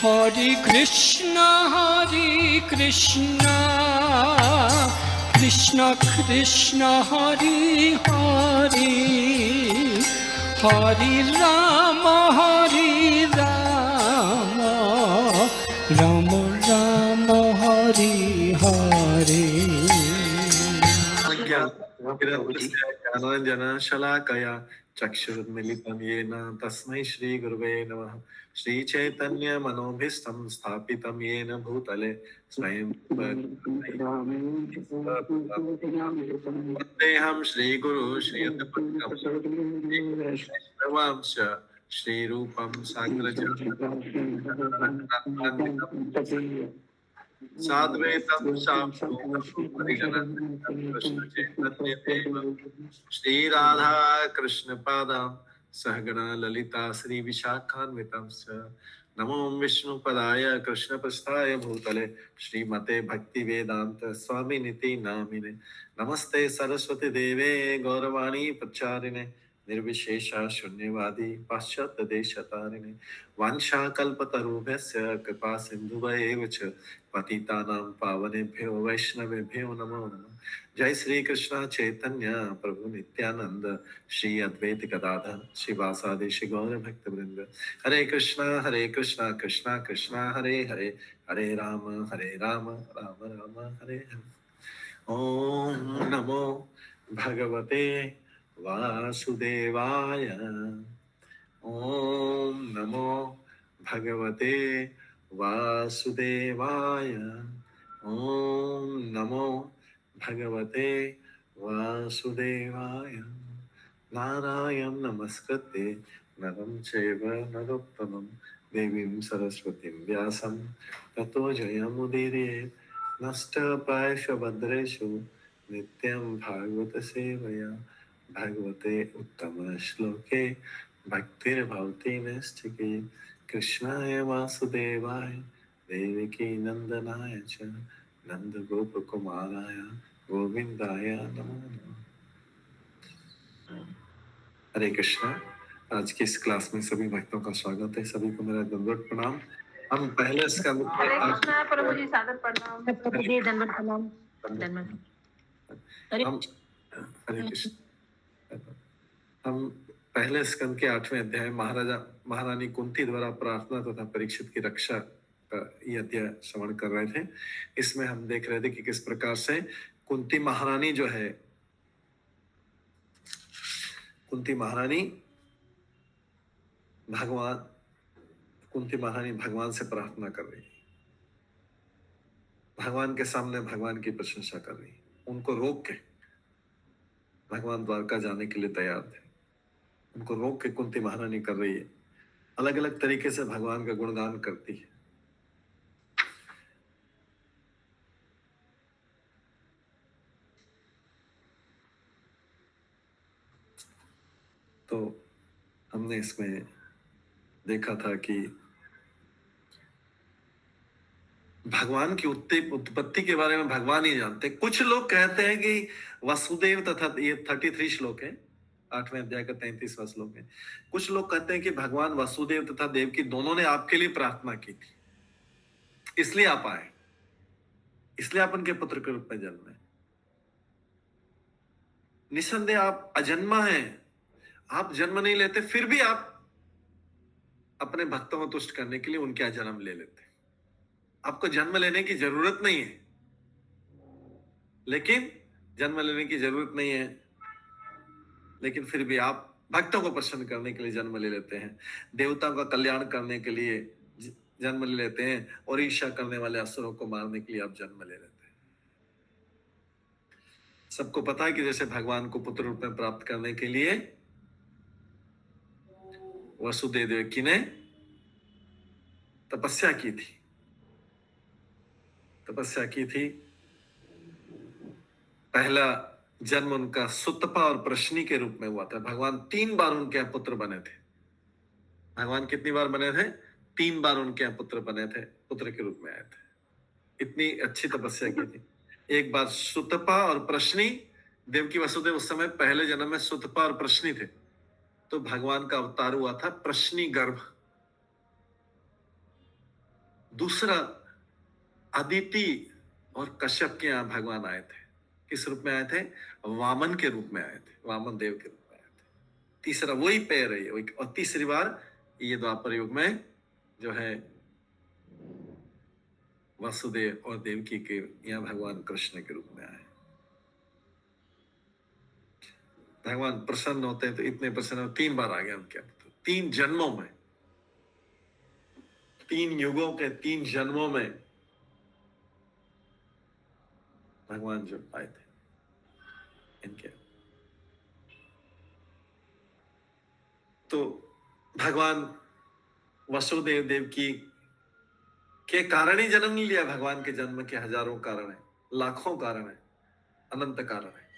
हरे कृष्णा कृष्ण कृष्ण हरे हरे, हरे राम राम राम हरे हरे। ज्ञानाञ्जनशलाकया चक्षुरुन्मीलितं येन तस्मै श्रीगुरुवे नमः। श्रीचैतन्यमनोभीष्टं स्थापितं येन भूतले स्वयं वन्देऽहं श्रीगुरु श्रीयदपट्टवांश श्रीरूपं साद्वैतं सावधूतं परिजनं कृष्णचैतन्यदेव श्रीराधा कृष्णपादां सहगणा ललिता श्रीविशाखान्वितांश्च नमो विष्णुपदाय कृष्णपृष्ठाय भूतले श्रीमते भक्तिवेदान्त स्वामिनिति नामिने। नमस्ते सरस्वती देवे गौरवाणी प्रचारिणे निर्विशेषा शून्यवादी पाश्चात्य देशतारिणे वाञ्छाकल्पतरुभ्यश्च कृपा सिन्धुभ्येव च पतितानां पावनेभ्यो वैष्णवेभ्यो नमो नमः। जय श्री कृष्ण चैतन्य प्रभु नित्यानंद श्री अद्वैत गदाधर श्रीवासादि श्री गौर भक्त वृंद। हरे कृष्णा कृष्णा कृष्णा हरे हरे, हरे राम राम राम हरे हरे। ओम नमो भगवते वासुदेवाय, ओम नमो भगवते वासुदेवाय, ओम नमो भगवते वासुदेवाय। नारायण नमस्कृत्य नरं चैव नरोत्तमं देवीं सरस्वतीं व्यासं ततो जयमुदीरयेत्। नष्टप्रायेषु नित्यं भागवत सेवया भगवते उत्तम श्लोके भक्तिर्भवति नैष्ठिकी। कृष्णाय वासुदेवाय देवकी नंदनाय च नंद गोप कुमाराय गोविंदाय नमो नमः। हरे कृष्णा। आज की इस क्लास में सभी भक्तों का स्वागत है। सभी को मेरा दंडवत प्रणाम। हम पहले स्कंद हरे कृष्णा प्रभु जी सादर प्रणाम। दंडवत प्रणाम। हरे कृष्ण। हम पहले स्कंद के 8वें अध्याय महारानी कुंती द्वारा प्रार्थना तथा परीक्षित की रक्षा का ये अध्याय श्रवण कर रहे थे। इसमें हम देख रहे थे कि किस प्रकार से कुंती महारानी जो है, कुंती महारानी भगवान से प्रार्थना कर रही, भगवान के सामने भगवान की प्रशंसा कर रही। उनको रोक के भगवान द्वारका जाने के लिए तैयार थे, उनको रोक के कुंती महारानी कर रही है, अलग अलग तरीके से भगवान का गुणगान करती है। तो हमने इसमें देखा था कि भगवान की उत्पत्ति के बारे में भगवान ही जानते। कुछ लोग कहते हैं कि वसुदेव तथा, ये 33 श्लोक है, 8वें अध्याय का 33वां श्लोक है। कुछ लोग कहते हैं कि भगवान वसुदेव तथा देवकी दोनों ने आपके लिए प्रार्थना की थी, इसलिए आप आए, इसलिए आप उनके पुत्र के रूप में जन्मे। निसंदेह आप अजन्मा हैं, आप जन्म नहीं लेते, फिर भी आप अपने भक्तों को तुष्ट करने के लिए उनके यहाँ जन्म ले लेते। आपको जन्म लेने की जरूरत नहीं है, लेकिन जन्म लेने की जरूरत नहीं है, लेकिन फिर भी आप भक्तों को प्रसन्न करने के लिए जन्म ले लेते हैं, देवताओं का कल्याण करने के लिए जन्म ले लेते हैं, और ईर्ष्या करने वाले असुरों को मारने के लिए आप जन्म ले लेते हैं। सबको पता है कि जैसे भगवान को पुत्र रूप में प्राप्त करने के लिए वसुदेव देवकी ने तपस्या की थी। पहला जन्म उनका सुतपा और प्रश्नी के रूप में हुआ था। भगवान 3 बार उनके यहाँ पुत्र बने थे। भगवान कितनी बार बने थे? 3 बार उनके यहाँ पुत्र बने थे, पुत्र के रूप में आए थे। इतनी अच्छी तपस्या की थी। एक बार सुतपा और प्रश्नी, देवकी वसुदेव उस समय पहले जन्म में सुतपा और प्रश्नी थे, तो भगवान का अवतार हुआ था प्रश्नी गर्भ। दूसरा, अदिति और कश्यप के यहाँ भगवान आए थे। किस रूप में आए थे? वामन के रूप में आए थे, वामन देव के रूप में आए थे। तीसरा वही पैर है, और तीसरी बार ये द्वापर युग में जो है वासुदेव और देवकी के यहाँ भगवान कृष्ण के रूप में आए। भगवान प्रसन्न होते हैं तो इतने प्रसन्न, 3 बार आ गया उनके पुत्र, 3 जन्मों में, 3 युगों के 3 जन्मों में भगवान जो आए थे इनके। तो भगवान वसुदेव देवकी के कारण ही जन्म नहीं लिया। भगवान के जन्म के हजारों कारण है, लाखों कारण है, अनंत कारण है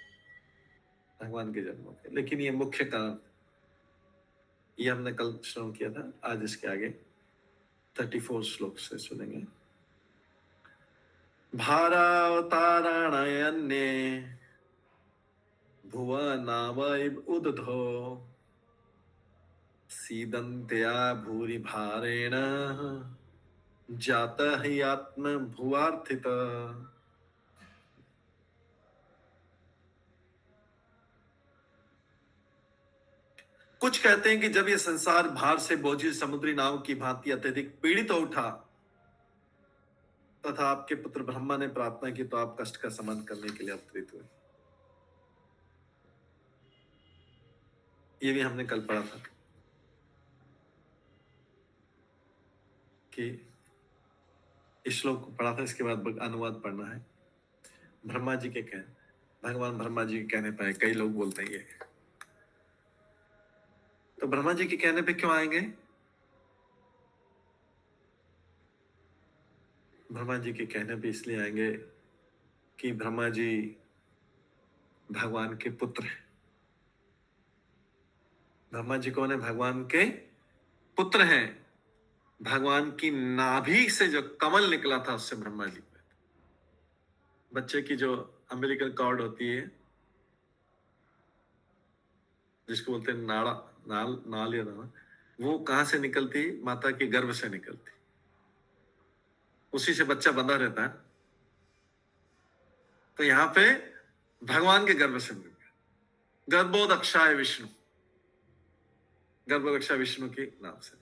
भगवान के जन्म के, लेकिन ये मुख्य कारण, ये हमने कल श्रवण किया था। आज इसके आगे 34 श्लोक से सुनेंगे। भारावतारणायन्ये भुवनावैव उदधो सीदन्त्या भूरि भारेण जाता ही आत्म भुवार्थिता। कुछ कहते हैं कि जब यह संसार भार से बोझिल समुद्री नाव की भांति अत्यधिक पीड़ित हो उठा तथा आपके पुत्र ब्रह्मा ने प्रार्थना की तो आप कष्ट का शमन करने के लिए अवतरित हुए। ये भी हमने कल पढ़ा था कि इस श्लोक को पढ़ा था, इसके बाद अनुवाद पढ़ना है। ब्रह्मा जी के कहने, भगवान ब्रह्मा जी के कहने पर कई लोग बोलते हैं ये, तो ब्रह्मा जी के कहने पे क्यों आएंगे? ब्रह्मा जी के कहने पे इसलिए आएंगे कि ब्रह्मा जी भगवान के पुत्र हैं। ब्रह्मा जी कौन है? भगवान के पुत्र हैं। भगवान की नाभि से जो कमल निकला था उससे ब्रह्मा जी, बच्चे की जो अम्बिलिकल कॉर्ड होती है जिसको बोलते हैं नाड़ा, नाल या नाड़ा, वो कहां से निकलती? माता के गर्भ से निकलती, उसी से बच्चा बंधा रहता है। तो यहां पे भगवान के गर्भ से निकला, गर्भोदक्षाय विष्णु, गर्भोदक्षा विष्णु के नाम से निकला,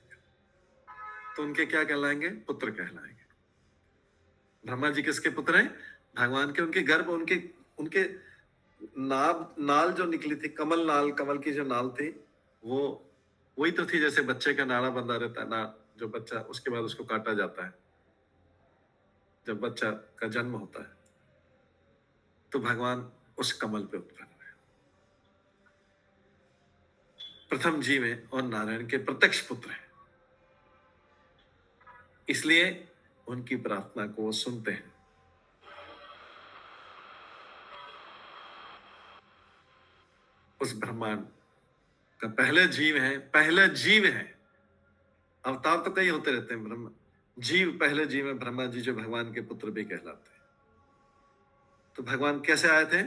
तो उनके क्या कहलाएंगे? पुत्र कहलाएंगे। ब्रह्मा जी किसके पुत्र हैं? भगवान के। उनके गर्भ, उनके नाल जो निकली थी, कमल नाल, कमल की जो नाल थी, वो वही तो थी जैसे बच्चे का नाड़ा बंधा रहता है ना, जो बच्चा उसके बाद उसको काटा जाता है जब बच्चा का जन्म होता है, तो भगवान उस कमल पे उत्पन्न हुए, प्रथम जीव है और नारायण के प्रत्यक्ष पुत्र हैं, इसलिए उनकी प्रार्थना को वो सुनते हैं। उस ब्रह्मांड का पहले जीव है, पहला जीव है। अवतार तो कई होते रहते हैं, ब्रह्मा जीव पहले जीव है ब्रह्मा जी, जो भगवान के पुत्र भी कहलाते हैं। तो भगवान कैसे आए थे?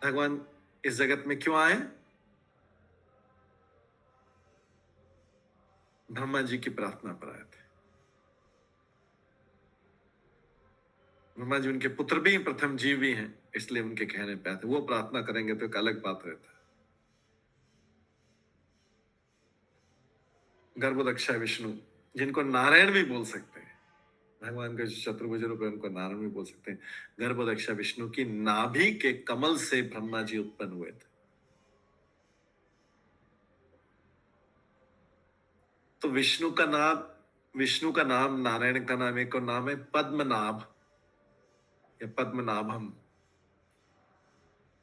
भगवान इस जगत में क्यों आए? ब्रह्मा जी की प्रार्थना पर आए थे। ब्रह्मा जी उनके पुत्र भी, प्रथम जीव भी हैं, इसलिए उनके कहने पे आए थे। वो प्रार्थना करेंगे तो एक अलग बात रहता है। गर्भोदक्षा विष्णु, जिनको नारायण भी बोल सकते हैं, भगवान के चतुर्भुज रूप है, उनको नारायण भी बोल सकते हैं। गर्भोदक्षा विष्णु की नाभि के कमल से ब्रह्मा जी उत्पन्न हुए थे। तो विष्णु का नाम, नारायण का नाम, एक और नाम है पद्मनाभ या पद्मनाभम।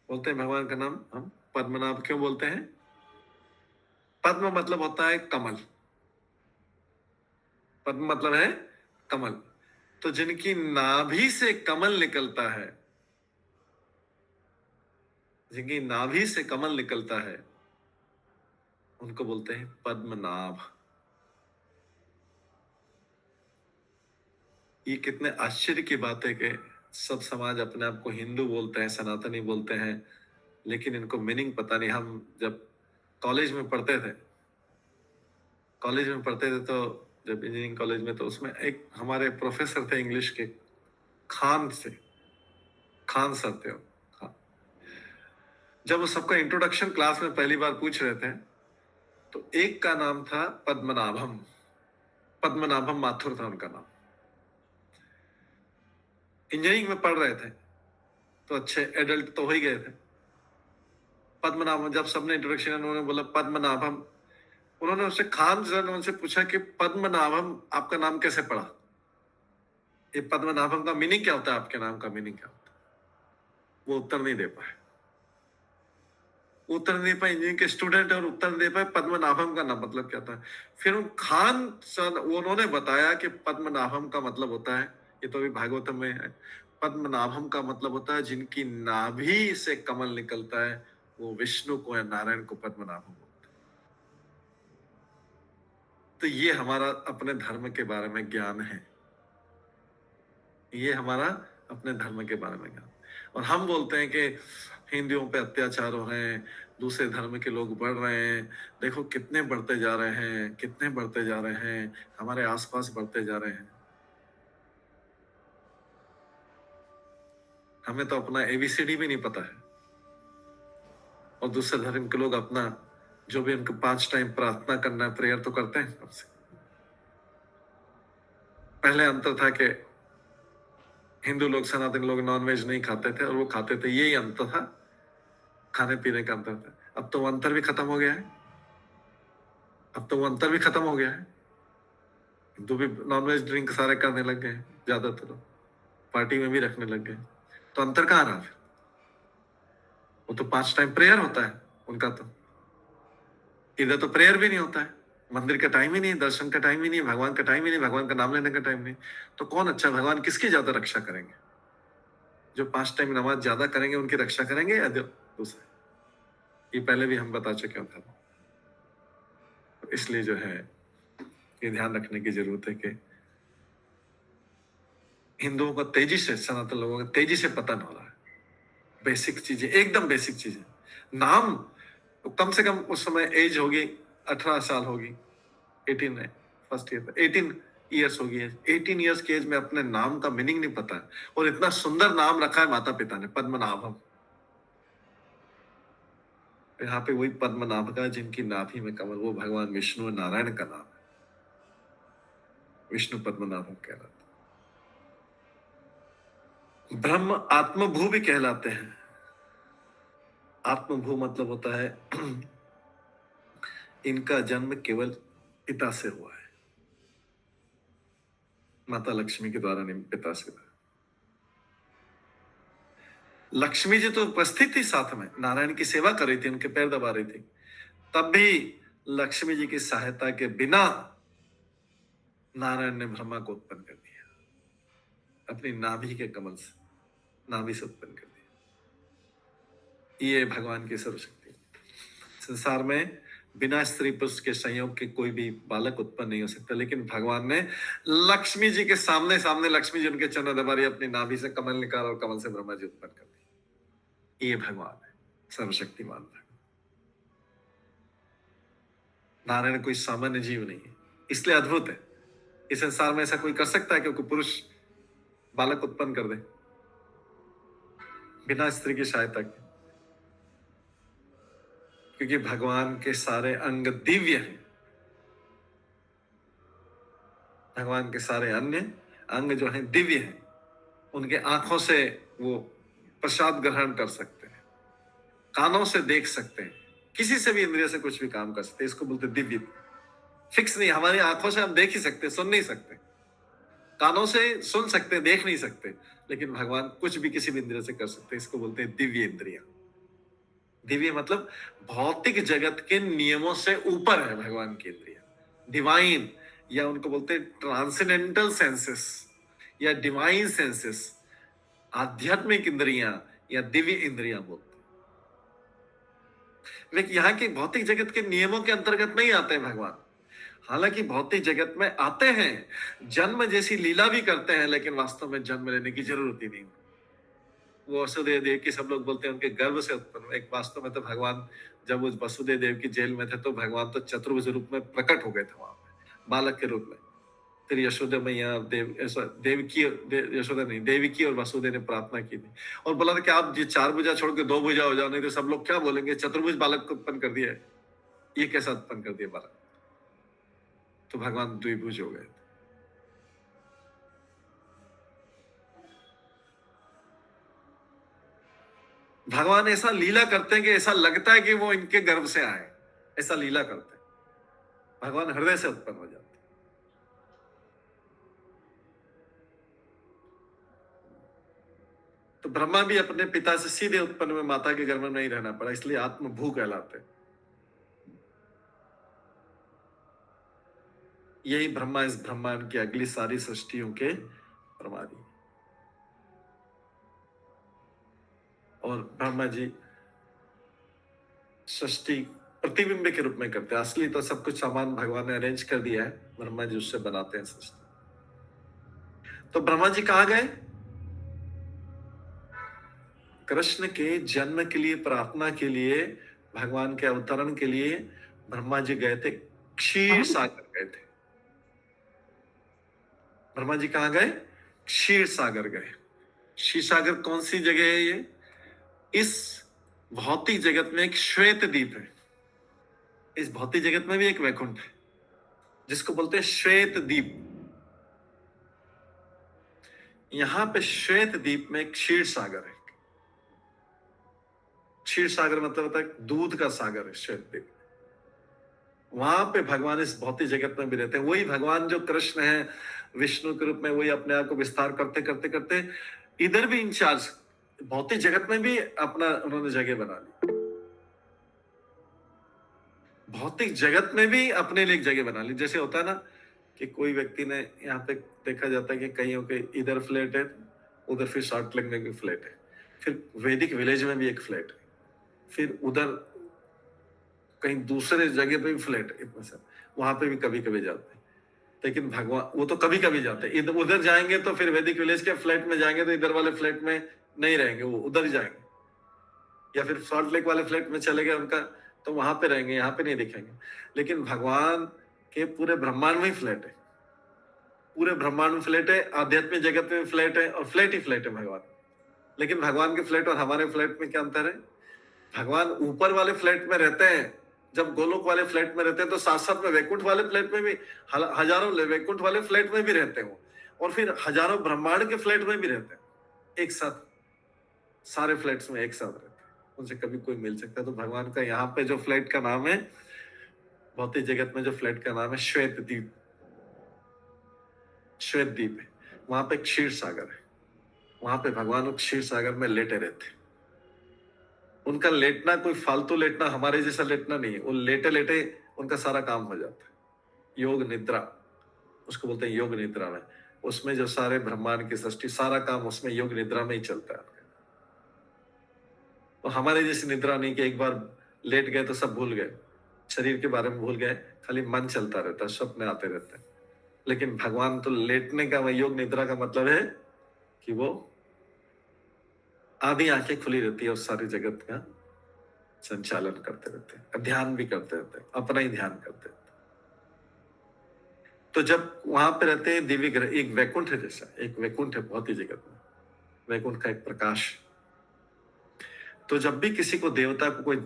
बोलते हैं भगवान का नाम हम पद्मनाभ क्यों बोलते हैं? पद्म मतलब होता है कमल, पद्म मतलब है कमल। तो जिनकी नाभि से कमल निकलता है, जिनकी नाभि से कमल निकलता है, उनको बोलते हैं पद्मनाभ। ये कितने आश्चर्य की बात है कि सब समाज अपने आप को हिंदू बोलते हैं, सनातनी बोलते हैं, लेकिन इनको मीनिंग पता नहीं। हम जब कॉलेज में पढ़ते थे कॉलेज में पढ़ते थे तो जब इंजीनियरिंग कॉलेज में, तो उसमें एक हमारे प्रोफेसर थे इंग्लिश के, खान सर थे वो। हाँ। जब वो सबका इंट्रोडक्शन क्लास में पहली बार पूछ रहे थे, तो एक का नाम था पद्मनाभम माथुर था उनका नाम। इंजीनियरिंग में पढ़ रहे थे तो अच्छे एडल्ट तो हो ही गए थे। पद्मनाभम, जब सबने इंट्रोडक्शन, उन्होंने बोला पद्मनाभम, उन्होंने उससे खान सर ने उनसे पूछा कि पद्मनाभम आपका नाम कैसे पड़ा, ये पद्मनाभम का मीनिंग क्या होता है, आपके नाम का मीनिंग क्या होता है? वो उत्तर नहीं दे पाए। इंजीनियरिंग के स्टूडेंट और उत्तर नहीं दे पाए पद्मनाभम का नाम मतलब क्या था। फिर खान सर उन्होंने बताया कि पद्मनाभम का मतलब होता है, ये तो अभी भागवतम में है, पद्मनाभम का मतलब होता है जिनकी नाभि से कमल निकलता है, वो विष्णु को या नारायण को पद्मनाभम बोलते हैं। तो ये हमारा अपने धर्म के बारे में ज्ञान है, ये हमारा अपने धर्म के बारे में ज्ञान। और हम बोलते हैं कि हिंदुओं पे अत्याचार हो रहे हैं, दूसरे धर्म के लोग बढ़ रहे हैं, देखो कितने बढ़ते जा रहे हैं, कितने बढ़ते जा रहे हैं, हमारे आसपास बढ़ते जा रहे हैं। हमें तो अपना ABCD भी नहीं पता है, और दूसरे धर्म के लोग अपना जो भी उनको 5 टाइम प्रार्थना करना है, प्रेयर तो करते हैं हमसे। पहले अंतर था कि हिंदू लोग, सनातन लोग नॉनवेज नहीं खाते थे और वो खाते थे, यही अंतर था, खाने पीने का अंतर था। अब तो वो अंतर भी खत्म हो गया है, हिंदू भी नॉनवेज ड्रिंक सारे करने लग गए, ज्यादातर लोग पार्टी में भी रखने लग गए। तो अंतर कहाँ रहा फिर? वो तो 5 टाइम प्रेयर होता है उनका, तो इधर तो प्रेयर भी नहीं होता है, मंदिर का टाइम ही नहीं, दर्शन का टाइम ही नहीं, भगवान का टाइम ही नहीं, भगवान का नाम लेने का टाइम नहीं। तो कौन अच्छा, भगवान किसकी ज्यादा रक्षा करेंगे? जो 5 टाइम नमाज ज्यादा करेंगे उनकी रक्षा करेंगे, या दूसरे? ये पहले भी हम बता चुके हैं। तो इसलिए जो है ये ध्यान रखने की जरूरत है कि हिंदुओं को तेजी से, सनातन लोगों को तेजी से पतन हो रहा है। बेसिक चीजें, एकदम बेसिक चीजें, नाम कम से कम उस समय एज होगी 18 साल होगी, 18 है, फर्स्ट ईयर 18 ईयर्स होगी। 18 ईयर्स की एज में अपने नाम का मीनिंग नहीं पता है, और इतना सुंदर नाम रखा है माता पिता ने, पद्मनाभम। यहाँ पे वही पद्मनाभ का जिनकी नाभि में कमल, वो भगवान विष्णु नारायण का नाम है, विष्णु पद्मनाभम कहलाता है। ब्रह्म आत्मभू भी कहलाते हैं। आत्मभू मतलब होता है इनका जन्म केवल पिता से हुआ है, माता लक्ष्मी के द्वारा नहीं, पिता से हुआ। लक्ष्मी जी तो उपस्थित थी साथ में, नारायण की सेवा कर रही थी, उनके पैर दबा रही थी, तब भी लक्ष्मी जी की सहायता के बिना नारायण ने ब्रह्मा को उत्पन्न कर दिया, अपनी नाभि के कमल से, नाभि से उत्पन्न कर दिया। ये भगवान की सर्वशक्ति। संसार में बिना स्त्री पुरुष के संयोग के कोई भी बालक उत्पन्न नहीं हो सकता, लेकिन भगवान ने लक्ष्मी जी के सामने लक्ष्मी जी उनके चरण दबा रही, अपनी नाभि से कमल निकाला और कमल से ब्रह्मा जी उत्पन्न कर दिया। ये भगवान है, सर्वशक्तिमान भगवान। नारायण कोई सामान्य जीव नहीं है, इसलिए अद्भुत है। इस संसार में ऐसा कोई कर सकता है कि कोई पुरुष बालक उत्पन्न कर दे बिना स्त्री की सहायता के? क्योंकि भगवान के सारे अंग दिव्य हैं, भगवान के सारे अन्य अंग जो हैं दिव्य हैं। उनके आंखों से वो प्रसाद ग्रहण कर सकते हैं, कानों से देख सकते हैं, किसी से भी इंद्रिय से कुछ भी काम कर सकते हैं। इसको बोलते दिव्य। फिक्स नहीं, हमारी आंखों से हम देख ही सकते, सुन नहीं सकते, कानों से सुन सकते, देख नहीं सकते, लेकिन भगवान कुछ भी किसी भी इंद्रिय से कर सकते हैं। इसको बोलते हैं दिव्य इंद्रियां। दिव्य मतलब भौतिक जगत के नियमों से ऊपर है भगवान की इंद्रियां, डिवाइन, या उनको बोलते हैं ट्रांसेंडेंटल सेंसेस या डिवाइन सेंसेस, आध्यात्मिक इंद्रियां या दिव्य इंद्रियां बोलते हैं। लेकिन यहाँ के भौतिक जगत के नियमों के अंतर्गत नहीं आते हैं भगवान। हालांकि भौतिक जगत में आते हैं, जन्म जैसी लीला भी करते हैं, लेकिन वास्तव में जन्म लेने की जरूरत ही नहीं। वो वसुदेव देव की सब लोग बोलते हैं उनके गर्भ से उत्पन्न हुए। एक वास्तव में तो भगवान जब उस वसुदेव देव की जेल में थे तो भगवान तो चतुर्भुज रूप में प्रकट हो गए थे वहां पे बालक के रूप में। फिर यशोदा मैया यशोदा नहीं, देवकी और वसुदेव ने प्रार्थना की थी और बोला था कि आप ये 4 भुजा छोड़ के 2 भुजा हो जाओ, नहीं तो सब लोग क्या बोलेंगे, चतुर्भुज बालक को उत्पन्न कर दिया है, ये कैसा उत्पन्न कर दिया बालक। तो भगवान द्विभुज हो गए। भगवान ऐसा लीला करते हैं कि ऐसा लगता है कि वो इनके गर्भ से आए, ऐसा लीला करते हैं। भगवान हृदय से उत्पन्न हो जाते हैं। तो ब्रह्मा भी अपने पिता से सीधे उत्पन्न हुए, माता के गर्भ में नहीं रहना पड़ा, इसलिए आत्मभू कहलाते हैं। यही ब्रह्मा इस ब्रह्मांड की अगली सारी सृष्टियों के प्रमादी। और ब्रह्मा जी सृष्टि प्रतिबिंब के रूप में करते हैं, असली तो सब कुछ सामान भगवान ने अरेंज कर दिया है, ब्रह्मा जी उससे बनाते हैं सृष्टि। तो ब्रह्मा जी कहां गए? कृष्ण के जन्म के लिए, प्रार्थना के लिए, भगवान के अवतरण के लिए ब्रह्मा जी गए थे, क्षीर सागर गए थे। ब्रह्मा जी कहां गए? क्षीर सागर गए। क्षीर सागर कौन सी जगह है? ये इस भौतिक जगत में एक श्वेत द्वीप है। इस भौतिक जगत में भी एक वैकुंठ है जिसको बोलते हैं श्वेत द्वीप। यहां पे श्वेत द्वीप में क्षीर सागर है। क्षीर सागर मतलब होता है दूध का सागर है श्वेत द्वीप। वहां पे भगवान इस भौतिक जगत में भी रहते हैं। वही भगवान जो कृष्ण है विष्णु के रूप में, वही अपने आप को विस्तार करते करते करते इधर भी इंचार्ज, भौतिक जगत में भी अपना उन्होंने जगह बना ली। भौतिक जगत में भी अपने लिए एक जगह बना ली। जैसे होता है ना कि कोई व्यक्ति ने, यहाँ पे देखा जाता है कि कईयों के इधर फ्लैट है, उधर फिर शॉर्ट लेग में भी फ्लैट है, फिर वैदिक विलेज में भी एक फ्लैट है, फिर उधर कहीं दूसरे जगह पे भी फ्लैट है, इतना सा वहां पे भी कभी कभी जाते हैं। लेकिन भगवान वो तो कभी कभी जाते हैं, इधर उधर जाएंगे तो फिर वैदिक विलेज के फ्लैट में जाएंगे तो इधर वाले फ्लैट में नहीं रहेंगे, वो उधर ही जाएंगे। या फिर सॉल्ट लेक वाले फ्लैट में चले गए उनका, तो वहां पे रहेंगे, यहाँ पे नहीं दिखेंगे। लेकिन भगवान के पूरे ब्रह्मांड में ही फ्लैट है, पूरे ब्रह्मांड में फ्लैट है, आध्यात्मिक जगत में फ्लैट है, और फ्लैट ही फ्लैट है भगवान। लेकिन भगवान के फ्लैट और हमारे फ्लैट में क्या अंतर है? भगवान ऊपर वाले फ्लैट में रहते हैं, जब गोलोक वाले फ्लैट में रहते हैं तो साथ साथ में वैकुंठ वाले फ्लैट में भी, हजारों वैकुंठ वाले फ्लैट में भी रहते हैं, और फिर हजारों ब्रह्मांड के फ्लैट में भी रहते हैं, एक साथ सारे फ्लैट्स में एक साथ रहते हैं, उनसे कभी कोई मिल सकता है। तो भगवान का यहाँ पे जो फ्लैट का नाम है, भौतिक जगत में जो फ्लैट का नाम है श्वेत द्वीप, श्वेत द्वीप है। वहां पे क्षीर सागर है, वहां पे भगवान क्षीर सागर में लेटे रहते हैं। उनका लेटना कोई फालतू लेटना हमारे जैसा लेटना नहीं है, वो लेटे लेटे उनका सारा काम हो जाता है। योग निद्रा उसको बोलते हैं, योग निद्रा में, उसमें जो सारे ब्रह्मांड की सृष्टि सारा काम उसमें योग निद्रा में ही चलता है। तो हमारे जैसी निद्रा नहीं कि एक बार लेट गए तो सब भूल गए, शरीर के बारे में भूल गए, खाली मन चलता रहता है, सपने आते रहते हैं। लेकिन भगवान तो लेटने का, योग निद्रा का मतलब है कि वो आधी आंखें खुली रहती है और सारी जगत का संचालन करते रहते हैं, ध्यान भी करते रहते हैं, अपना ही ध्यान करते रहते हैं। तो जब वहां पे रहते हैं दिव्य ग्रह, एक वैकुंठ है, जैसा एक वैकुंठ है भौतिक जगत में, वैकुंठ का एक प्रकाश। तो जब भी किसी को, देवता को कोई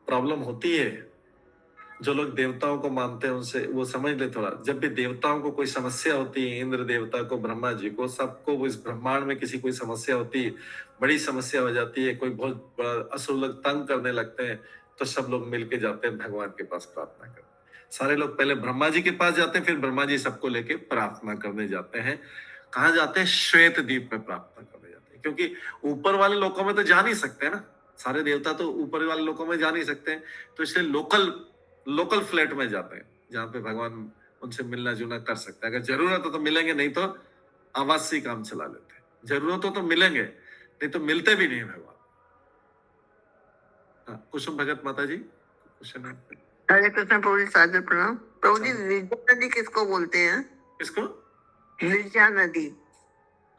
प्रॉब्लम होती है, जो लोग देवताओं को मानते हैं उनसे वो समझ ले थोड़ा, जब भी देवताओं को कोई समस्या होती है, इंद्र देवता को, ब्रह्मा जी को, सबको वो इस ब्रह्मांड में किसी कोई समस्या होती है, बड़ी समस्या हो जाती है, कोई बहुत बड़ा असुर लोग तंग करने लगते हैं, तो सब लोग मिलके जाते हैं भगवान के पास प्रार्थना करने। सारे लोग पहले ब्रह्मा जी के पास जाते हैं, फिर ब्रह्मा जी सबको लेके प्रार्थना करने जाते हैं। कहाँ जाते हैं? श्वेत द्वीप में प्रार्थना करने जाते हैं, क्योंकि ऊपर वाले लोकों में तो जा नहीं सकते ना, सारे देवता तो ऊपर वाले लोकों में जा नहीं सकते, तो इसलिए लोकल फ्लैट में जाते हैं, जहां पे भगवान उनसे मिलना जुलना कर सकता है। अगर जरूरत हो तो मिलेंगे, नहीं तो आवासी काम चला लेते हैं। जरूरत हो तो मिलेंगे, नहीं तो मिलते भी नहीं भगवान। हाँ, कुसुम भगत माता जी क्वेश्चन है। हरे कृष्ण प्रभु जी, सादर प्रणाम। प्रभु जी, विरजा नदी किसको बोलते हैं? इसको विरजा नदी।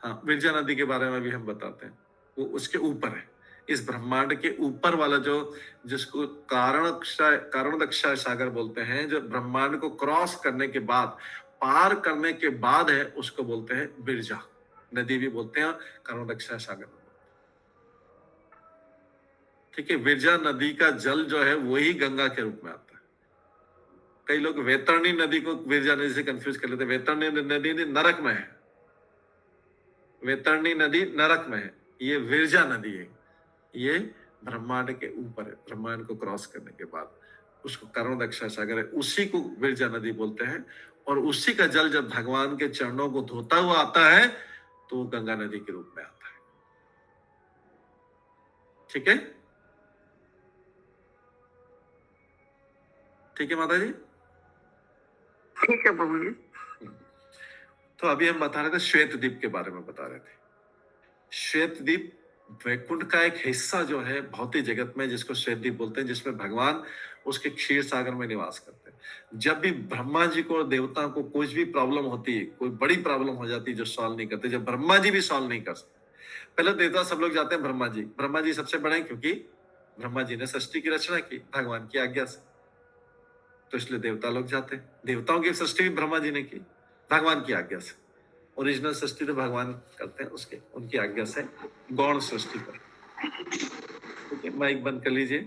हाँ, विरजा नदी के बारे में भी हम बताते हैं। वो उसके ऊपर है। इस ब्रह्मांड के ऊपर वाला जो, जिसको कारणदक्षा सागर बोलते हैं, जो ब्रह्मांड को क्रॉस करने के बाद, पार करने के बाद है, उसको बोलते हैं विरजा नदी भी बोलते हैं, कारणदक्षा सागर। ठीक है, विरजा नदी का जल जो है वही गंगा के रूप में आता है। कई लोग वैतरणी नदी को विरजा नदी से कंफ्यूज कर लेते हैं। वैतरणी नदी नरक में है, वैतरणी नदी नरक में है, ये विरजा नदी है, ये ब्रह्मांड के ऊपर है। ब्रह्मांड को क्रॉस करने के बाद उसको कारणदक्षा सागर है, उसी को विरजा नदी बोलते हैं। और उसी का जल जब भगवान के चरणों को धोता हुआ आता है तो वो गंगा नदी के रूप में आता है। ठीक है, ठीक है माता जी, ठीक है प्रभु जी। तो अभी हम बता रहे थे श्वेत द्वीप के बारे में बता रहे थे। श्वेत द्वीप वैकुंठ का एक हिस्सा जो है भौतिक जगत में, जिसको श्वेत द्वीप बोलते हैं, जिसमें भगवान उसके क्षीर सागर में निवास करते हैं। जब भी ब्रह्मा जी को और देवता को कुछ भी प्रॉब्लम होती है, कोई बड़ी प्रॉब्लम हो जाती है जो सॉल्व नहीं करते, जब ब्रह्मा जी भी सॉल्व नहीं कर सकते, पहले देवता सब लोग जाते हैं ब्रह्मा जी सबसे बड़े हैं, क्योंकि ब्रह्मा जी ने सृष्टि की रचना की भगवान की आज्ञा से, तो इसलिए देवता लोग जाते हैं। देवताओं की सृष्टि भी ब्रह्मा जी ने की भगवान की आज्ञा से। ओरिजिनल सृष्टि तो भगवान करते हैं, उसके उनकी आज्ञा से गौण सृष्टि पर। ठीक है, माइक बंद कर लीजिए।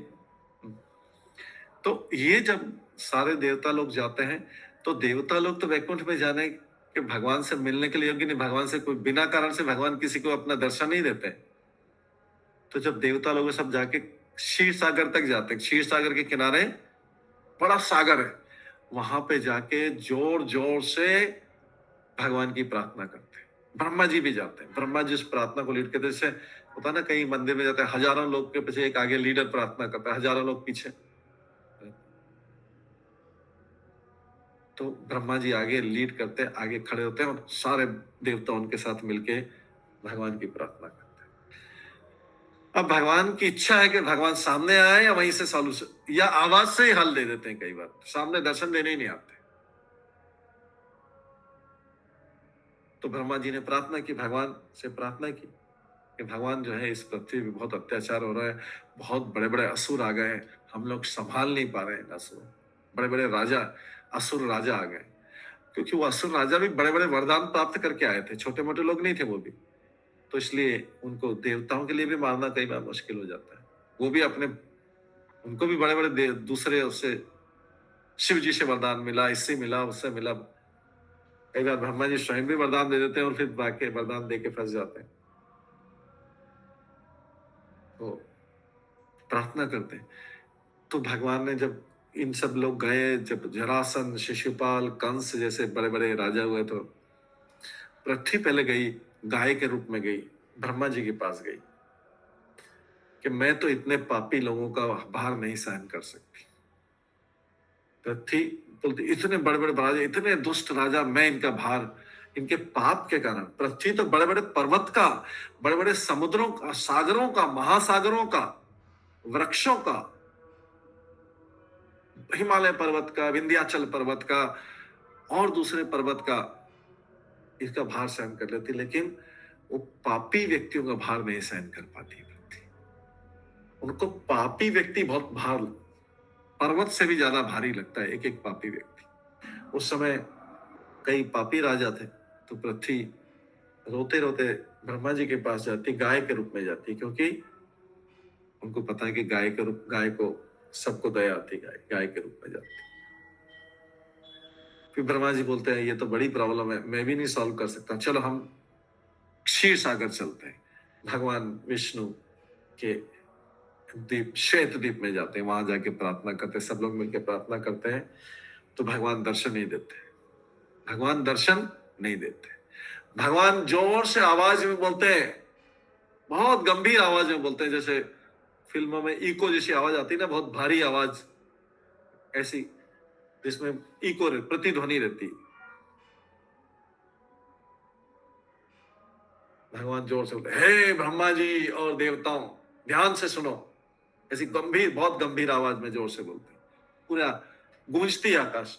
तो ये जब सारे देवता लोग जाते हैं, तो देवता लोग तो वैकुंठ में जाने के भगवान से मिलने के लिए योग्य नहीं, भगवान से कोई बिना कारण से भगवान किसी को अपना दर्शन नहीं देते। तो जब देवता लोग सब जाके क्षीर सागर तक जाते हैं, क्षीर सागर के किनारे बड़ा सागर है, वहां पे जाके जोर जोर से भगवान की प्रार्थना करते हैं। ब्रह्मा जी भी जाते हैं, ब्रह्मा जी उस प्रार्थना को लीड करते हैं। जैसे होता है ना, कई मंदिर में जाते हैं, हजारों लोग के पीछे एक आगे लीडर प्रार्थना करता है, हजारों लोग पीछे, तो ब्रह्मा जी आगे लीड करते हैं, आगे खड़े होते हैं और सारे देवता उनके साथ मिलके भगवान की प्रार्थना करते हैं। अब भगवान की इच्छा है कि भगवान सामने आए या वहीं से सॉल्यूशन या आवाज से ही हल दे देते हैं। कई बार सामने दर्शन देने ही नहीं आते। तो ब्रह्मा जी ने प्रार्थना की, भगवान से प्रार्थना की कि भगवान जो है, इस पृथ्वी पे बहुत अत्याचार हो रहा है, बहुत बड़े बड़े असुर आ गए हैं, हम लोग संभाल नहीं पा रहे हैं असुर, बड़े बड़े राजा असुर राजा आ गए। क्योंकि वो असुर राजा भी बड़े बड़े वरदान प्राप्त करके आए थे, छोटे मोटे लोग नहीं थे वो भी, तो इसलिए उनको देवताओं के लिए भी मारना कई बार मुश्किल हो जाता है। वो भी अपने, उनको भी बड़े बड़े दूसरे उससे शिव जी से वरदान मिला, इससे मिला, उससे मिला। कई बार ब्रह्मा जी स्वयं भी वरदान दे देते हैं और फिर बाकी वरदान दे के फंस जाते हैं। तो प्रार्थना करते हैं। तो भगवान ने जब इन सब लोग गए, जब जरासंध, शिशुपाल, कंस जैसे बड़े बड़े राजा हुए, तो पृथ्वी पहले गई, गाय के रूप में गई, ब्रह्मा जी के पास गई कि मैं तो इतने पापी लोगों का भार नहीं सहन कर सकती। पृथ्वी बोलती, इतने बड़े बड़े राजा, इतने दुष्ट राजा, मैं इनका भार, इनके पाप के कारण, पृथ्वी तो बड़े बड़े पर्वत का, बड़े बड़े समुद्रों का, सागरों का, महासागरों का, वृक्षों का, हिमालय पर्वत का, विंध्याचल पर्वत का और दूसरे पर्वत का, इसका भार सहन कर लेती, लेकिन वो पापी व्यक्तियों का भार नहीं सहन कर पाती। उनको पापी व्यक्ति बहुत भार, पर्वत से भी ज्यादा भारी लगता है एक एक पापी व्यक्ति। उस समय कई पापी राजा थे, तो पृथ्वी रोते रोते ब्रह्मा जी के पास जाती, गाय के रूप में जाती, क्योंकि उनको पता है कि गाय को सबको दया आती, गाय के रूप में जाती। फिर ब्रह्मा जी बोलते हैं, ये तो बड़ी प्रॉब्लम है, मैं भी नहीं सॉल्व कर सकता, चलो हम क्षीर सागर चलते हैं। भगवान विष्णु के द्वीप, श्वेत द्वीप में जाते हैं, वहां जाके प्रार्थना करते हैं, सब लोग मिलकर प्रार्थना करते हैं। तो भगवान दर्शन नहीं देते, भगवान दर्शन नहीं देते। भगवान जोर से आवाज में बोलते हैं, बहुत गंभीर आवाज में बोलते हैं, जैसे फिल्मों में इको जैसी आवाज आती है ना, बहुत भारी आवाज, ऐसी जिसमें इको प्रतिध्वनि रहती। भगवान जोर से बोलते, हे ब्रह्मा जी और देवताओं, ध्यान से सुनो। ऐसी गंभीर, बहुत गंभीर आवाज में जोर से बोलते, पूरा गूंजती आकाश,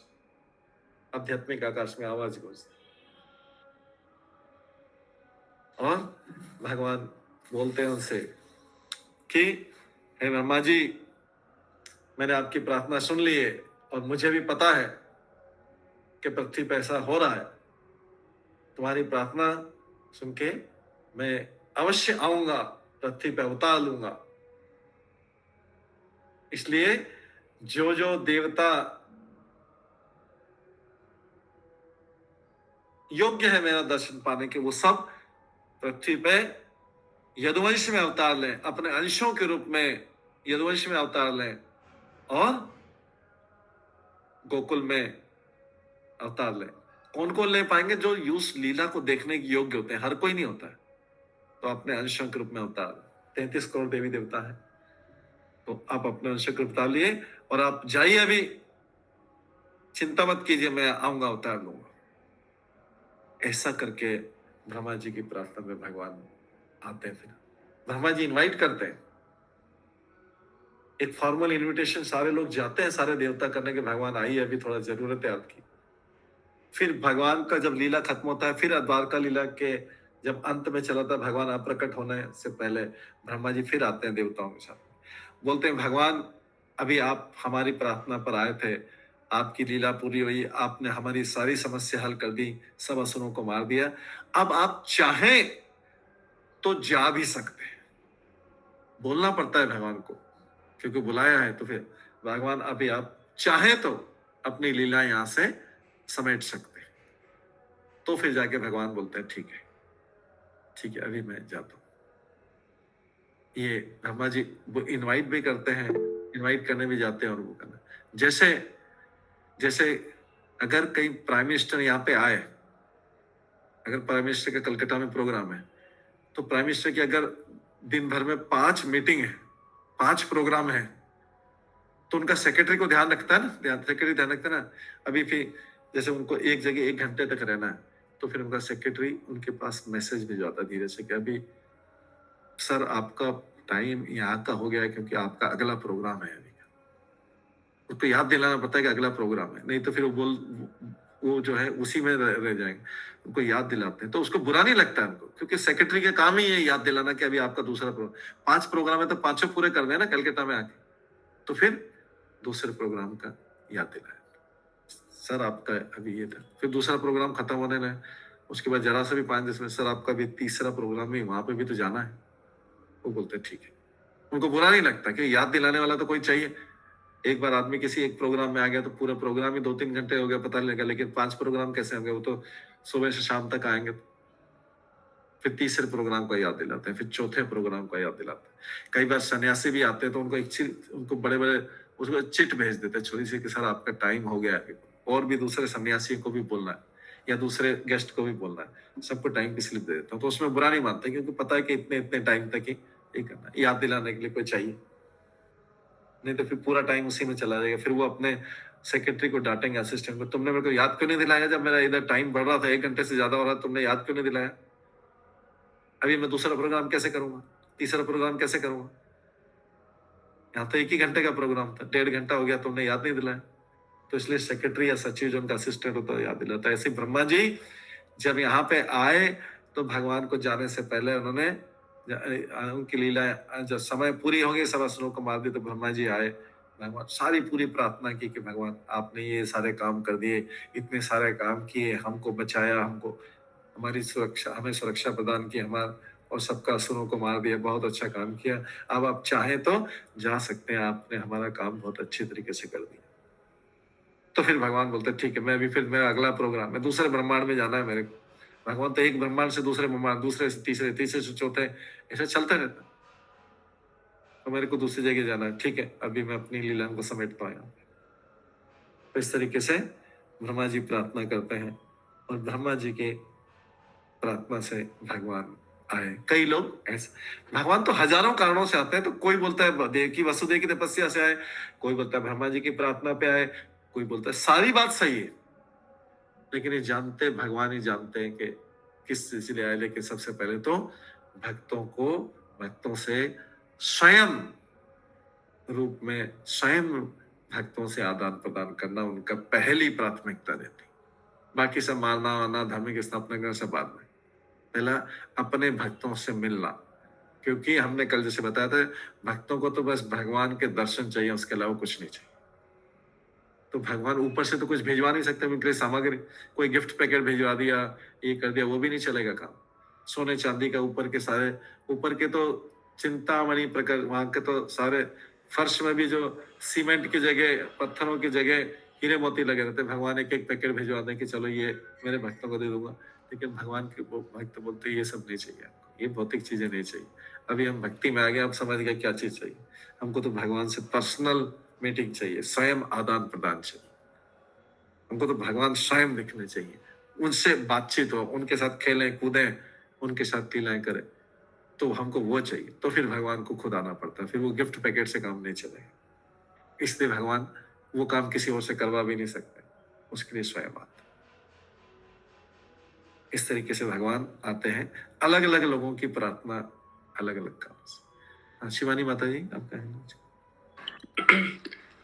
आध्यात्मिक आकाश में आवाज गूंजती। और भगवान बोलते हैं उनसे कि हे ब्रह्मा जी, मैंने आपकी प्रार्थना सुन ली है और मुझे भी पता है कि पृथ्वी पे ऐसा हो रहा है। तुम्हारी प्रार्थना सुन के मैं अवश्य आऊंगा, पृथ्वी पे अवतार लूंगा। इसलिए जो जो देवता योग्य है मेरा दर्शन पाने के, वो सब पृथ्वी पे यदुवंश में अवतार लें, अपने अंशों के रूप में यदुवंश में अवतार लें और गोकुल में अवतार लें। कौन कौन ले पाएंगे? जो उस लीला को देखने के योग्य होते हैं, हर कोई नहीं होता है। तो अपने अंशों के रूप में अवतार, 33 करोड़ देवी देवता है, तो आप अपने अंशों के रूप में लिए और आप जाइए, अभी चिंता मत कीजिए, मैं आऊंगा, अवतार लूंगा। ऐसा करके ब्रह्मा जी की प्रार्थना में भगवान आते हैं। फिर ब्रह्मा जी इनवाइट करते हैं, एक फॉर्मल इनविटेशन, सारे लोग जाते हैं, सारे देवता करने के, भगवान आइए, अभी थोड़ा जरूरत है आपकी। फिर भगवान का जब लीला खत्म होता है, फिर द्वारका लीला के जब अंत में चला था, भगवान अप्रकट होने से पहले ब्रह्मा जी फिर आते हैं देवताओं के साथ, बोलते हैं भगवान अभी आप हमारी प्रार्थना पर आए थे, आपकी लीला पूरी हुई, आपने हमारी सारी समस्या हल कर दी, सब असुरों को मार दिया, अब आप चाहें तो जा भी सकते हैं। बोलना पड़ता है भगवान को, क्योंकि बुलाया है, तो फिर भगवान अभी आप चाहें तो अपनी लीला यहां से समेट सकते हैं। तो फिर जाके भगवान बोलते हैं ठीक है, ठीक है, अभी मैं जाता हूं। ये ब्रह्मा जी वो इनवाइट भी करते हैं, इनवाइट करने भी जाते हैं, और वो करना, जैसे जैसे अगर कहीं प्राइम मिनिस्टर यहाँ पे आए, अगर प्राइम मिनिस्टर का कलकत्ता में प्रोग्राम है, तो प्राइम मिनिस्टर की अगर दिन भर में 5 मीटिंग है, 5 प्रोग्राम है, तो उनका सेक्रेटरी को ध्यान रखता है ना, सेक्रेटरी ध्यान रखता है ना। अभी फिर जैसे उनको एक जगह 1 घंटे तक रहना है, तो फिर उनका सेक्रेटरी उनके पास मैसेज भिजवाता है धीरे से कि अभी सर आपका टाइम यहाँ का हो गया है, क्योंकि आपका अगला प्रोग्राम है अभी का। उसको याद दिलाना पड़ता है कि अगला प्रोग्राम है, नहीं तो फिर वो जो है उसी में रह जाएंगे। उनको याद दिलाते हैं, तो उसको बुरा नहीं लगता है उनको, क्योंकि सेक्रेटरी का काम ही है याद दिलाना कि अभी आपका दूसरा प्रोग्राम, 5 प्रोग्राम है तो 5 पूरे कर देना कलकत्ता में आके, तो फिर दूसरे प्रोग्राम का याद दिलाया, सर आपका अभी ये था, फिर दूसरा प्रोग्राम खत्म होने लगा, उसके बाद जरा सा भी 5 दिन में सर आपका भी तीसरा प्रोग्राम है, वहां पे भी तो जाना है। वो बोलते हैं ठीक है, उनको बुरा नहीं लगता कि याद दिलाने वाला तो कोई चाहिए। एक बार आदमी किसी एक प्रोग्राम में आ गया तो पूरा प्रोग्राम ही 2-3 घंटे हो गया, पता नहीं लगा, लेकिन 5 प्रोग्राम कैसे होंगे? वो तो सुबह से शाम तक आएंगे। फिर तीसरे प्रोग्राम का याद दिलाते हैं, फिर चौथे प्रोग्राम का याद दिलाते हैं। कई बार सन्यासी भी आते हैं तो उनको बड़े बड़े उसको चिट भेज देते हैं छोटी सी कि सर आपका टाइम हो गया है, और भी दूसरे सन्यासी को भी बोलना है या दूसरे गेस्ट को भी बोलना है, सबको टाइम की स्लिप दे देता हूँ। तो उसमें बुरा नहीं मानते, क्योंकि पता है कि इतने इतने टाइम तक ही ये करना, याद दिलाने के लिए कोई चाहिए, नहीं तो फिर पूरा टाइम उसी में चला जाएगा। फिर वो अपने सेक्रेटरी को डांटेंगे, असिस्टेंट को, तुमने मेरे को याद क्यों नहीं दिलाया? जब मेरा इधर टाइम बढ़ रहा था, 1 घंटे से ज्यादा हो रहा, तुमने याद क्यों नहीं दिलाया? अभी मैं दूसरा प्रोग्राम कैसे करूंगा, तीसरा प्रोग्राम कैसे करूंगा? यहाँ तो 1 ही घंटे का प्रोग्राम था, 1.5 घंटा हो गया, तुमने याद नहीं दिलाया। तो इसलिए सेक्रेटरी या सचिव जो उनका असिस्टेंट होता है याद दिलाता है। ऐसे ब्रह्मा जी जब यहाँ पे आए तो भगवान को जाने से पहले उन्होंने उनकी लीला, जब समय पूरी होगी, सब असुरों को मार दिया, तो ब्रह्मा जी आए, भगवान सारी पूरी प्रार्थना की कि भगवान आपने ये सारे काम कर दिए, इतने सारे काम किए, हमको बचाया, हमको हमारी सुरक्षा, हमें सुरक्षा प्रदान की, हमारा और सबका असुरों को मार दिया, बहुत अच्छा काम किया, अब आप चाहें तो जा सकते हैं, आपने हमारा काम बहुत अच्छे तरीके से कर दिया। तो फिर भगवान बोलते ठीक है, मैं अभी फिर मेरा अगला प्रोग्राम, मैं दूसरे ब्रह्मांड में जाना है मेरे को। भगवान तो एक ब्रह्मांड से दूसरे ब्रह्मांड, दूसरे से तीसरे, तीसरे से चौथे, ऐसा चलता रहता, तो मेरे को दूसरी जगह जाना है। ठीक है, अभी मैं अपनी लीला को समेटता हूँ। तो इस तरीके से ब्रह्मा जी प्रार्थना करते हैं, और ब्रह्मा जी के प्रार्थना से भगवान आए। कई लोग ऐसे, भगवान तो हजारों कारणों से आते हैं, तो कोई बोलता है देवकी वसुदेव की तपस्या से आए, कोई बोलता है ब्रह्मा जी की प्रार्थना पे आए, कोई बोलता है, सारी बात सही है, लेकिन ये जानते, भगवान ही जानते हैं कि किस सिलसिले आए। लेकिन सबसे पहले तो भक्तों से स्वयं रूप में, स्वयं भक्तों से आदान प्रदान करना उनका पहली प्राथमिकता रहती। बाकी सब मारना वारना, धार्मिक स्थापना करना सब बाद में, पहला अपने भक्तों से मिलना, क्योंकि हमने कल जैसे बताया था, भक्तों को तो बस भगवान के दर्शन चाहिए, उसके अलावा कुछ नहीं चाहिए। तो भगवान ऊपर से तो कुछ भिजवा नहीं सकते, उनके लिए सामग्री, कोई गिफ्ट पैकेट भिजवा दिया, ये कर दिया, वो भी नहीं चलेगा काम। सोने चांदी का ऊपर के सारे, ऊपर के तो चिंतामणि प्रकार, वहां के तो सारे फर्श में भी जो सीमेंट की जगह, पत्थरों की जगह हीरे मोती लगे रहते, भगवान एक एक पैकेट भिजवा दें कि चलो ये मेरे भक्तों को दे दूंगा। लेकिन भगवान के भक्त बोलते ये सब नहीं चाहिए आपको, ये भौतिक चीजें नहीं चाहिए। अभी हम भक्ति में आ गए, आप समझ गए क्या चीज चाहिए। हमको तो भगवान से पर्सनल मीटिंग चाहिए, स्वयं आदान प्रदान चाहिए। हमको तो भगवान स्वयं दिखने चाहिए, उनसे बातचीत हो, उनके साथ खेलें कूदें, उनके साथ लीलाएं करें, तो हमको वो चाहिए। तो फिर भगवान को खुद आना पड़ता है, फिर वो गिफ्ट पैकेट से काम नहीं चलेगा। इसलिए भगवान वो काम किसी और से करवा भी नहीं सकते, उसके लिए स्वयं आते। इस तरीके से भगवान आते हैं अलग अलग लोगों की प्रार्थना, अलग अलग काम से। हाँ, शिवानी माता जी आप कहेंगे।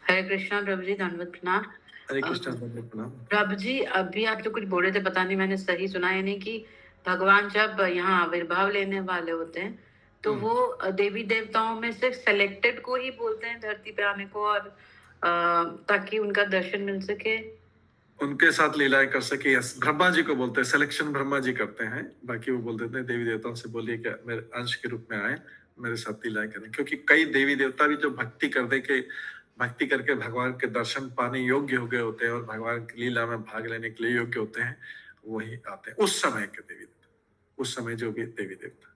हरे कृष्णा प्रभु जी, धन्यवाद प्रणाम। हरे कृष्णा प्रणाम। प्रभु जी, अभी आप जो कुछ बोल रहे थे, पता नहीं मैंने सही सुना है नहीं, कि भगवान जब यहाँ आविर्भाव लेने वाले होते हैं तो वो देवी देवताओं में से सेलेक्टेड को ही बोलते हैं धरती पे आने को, और ताकि उनका दर्शन मिल सके, उनके साथ लीलाएं कर सके। ब्रह्मा जी को बोलते हैं, सिलेक्शन ब्रह्मा जी करते हैं। बाकी वो बोल देते हैं देवी देवताओं से बोलिए कि मेरे अंश के रूप में आए, मेरे साथ लीलाएं करें। क्योंकि कई देवी देवता भी जो भक्ति करके भगवान के दर्शन पाने योग्य हो गए होते हैं और भगवान की लीला में भाग लेने के लिए योग्य होते हैं, वही आते हैं उस समय के देवी देवता, उस समय जो भी देवी देवता।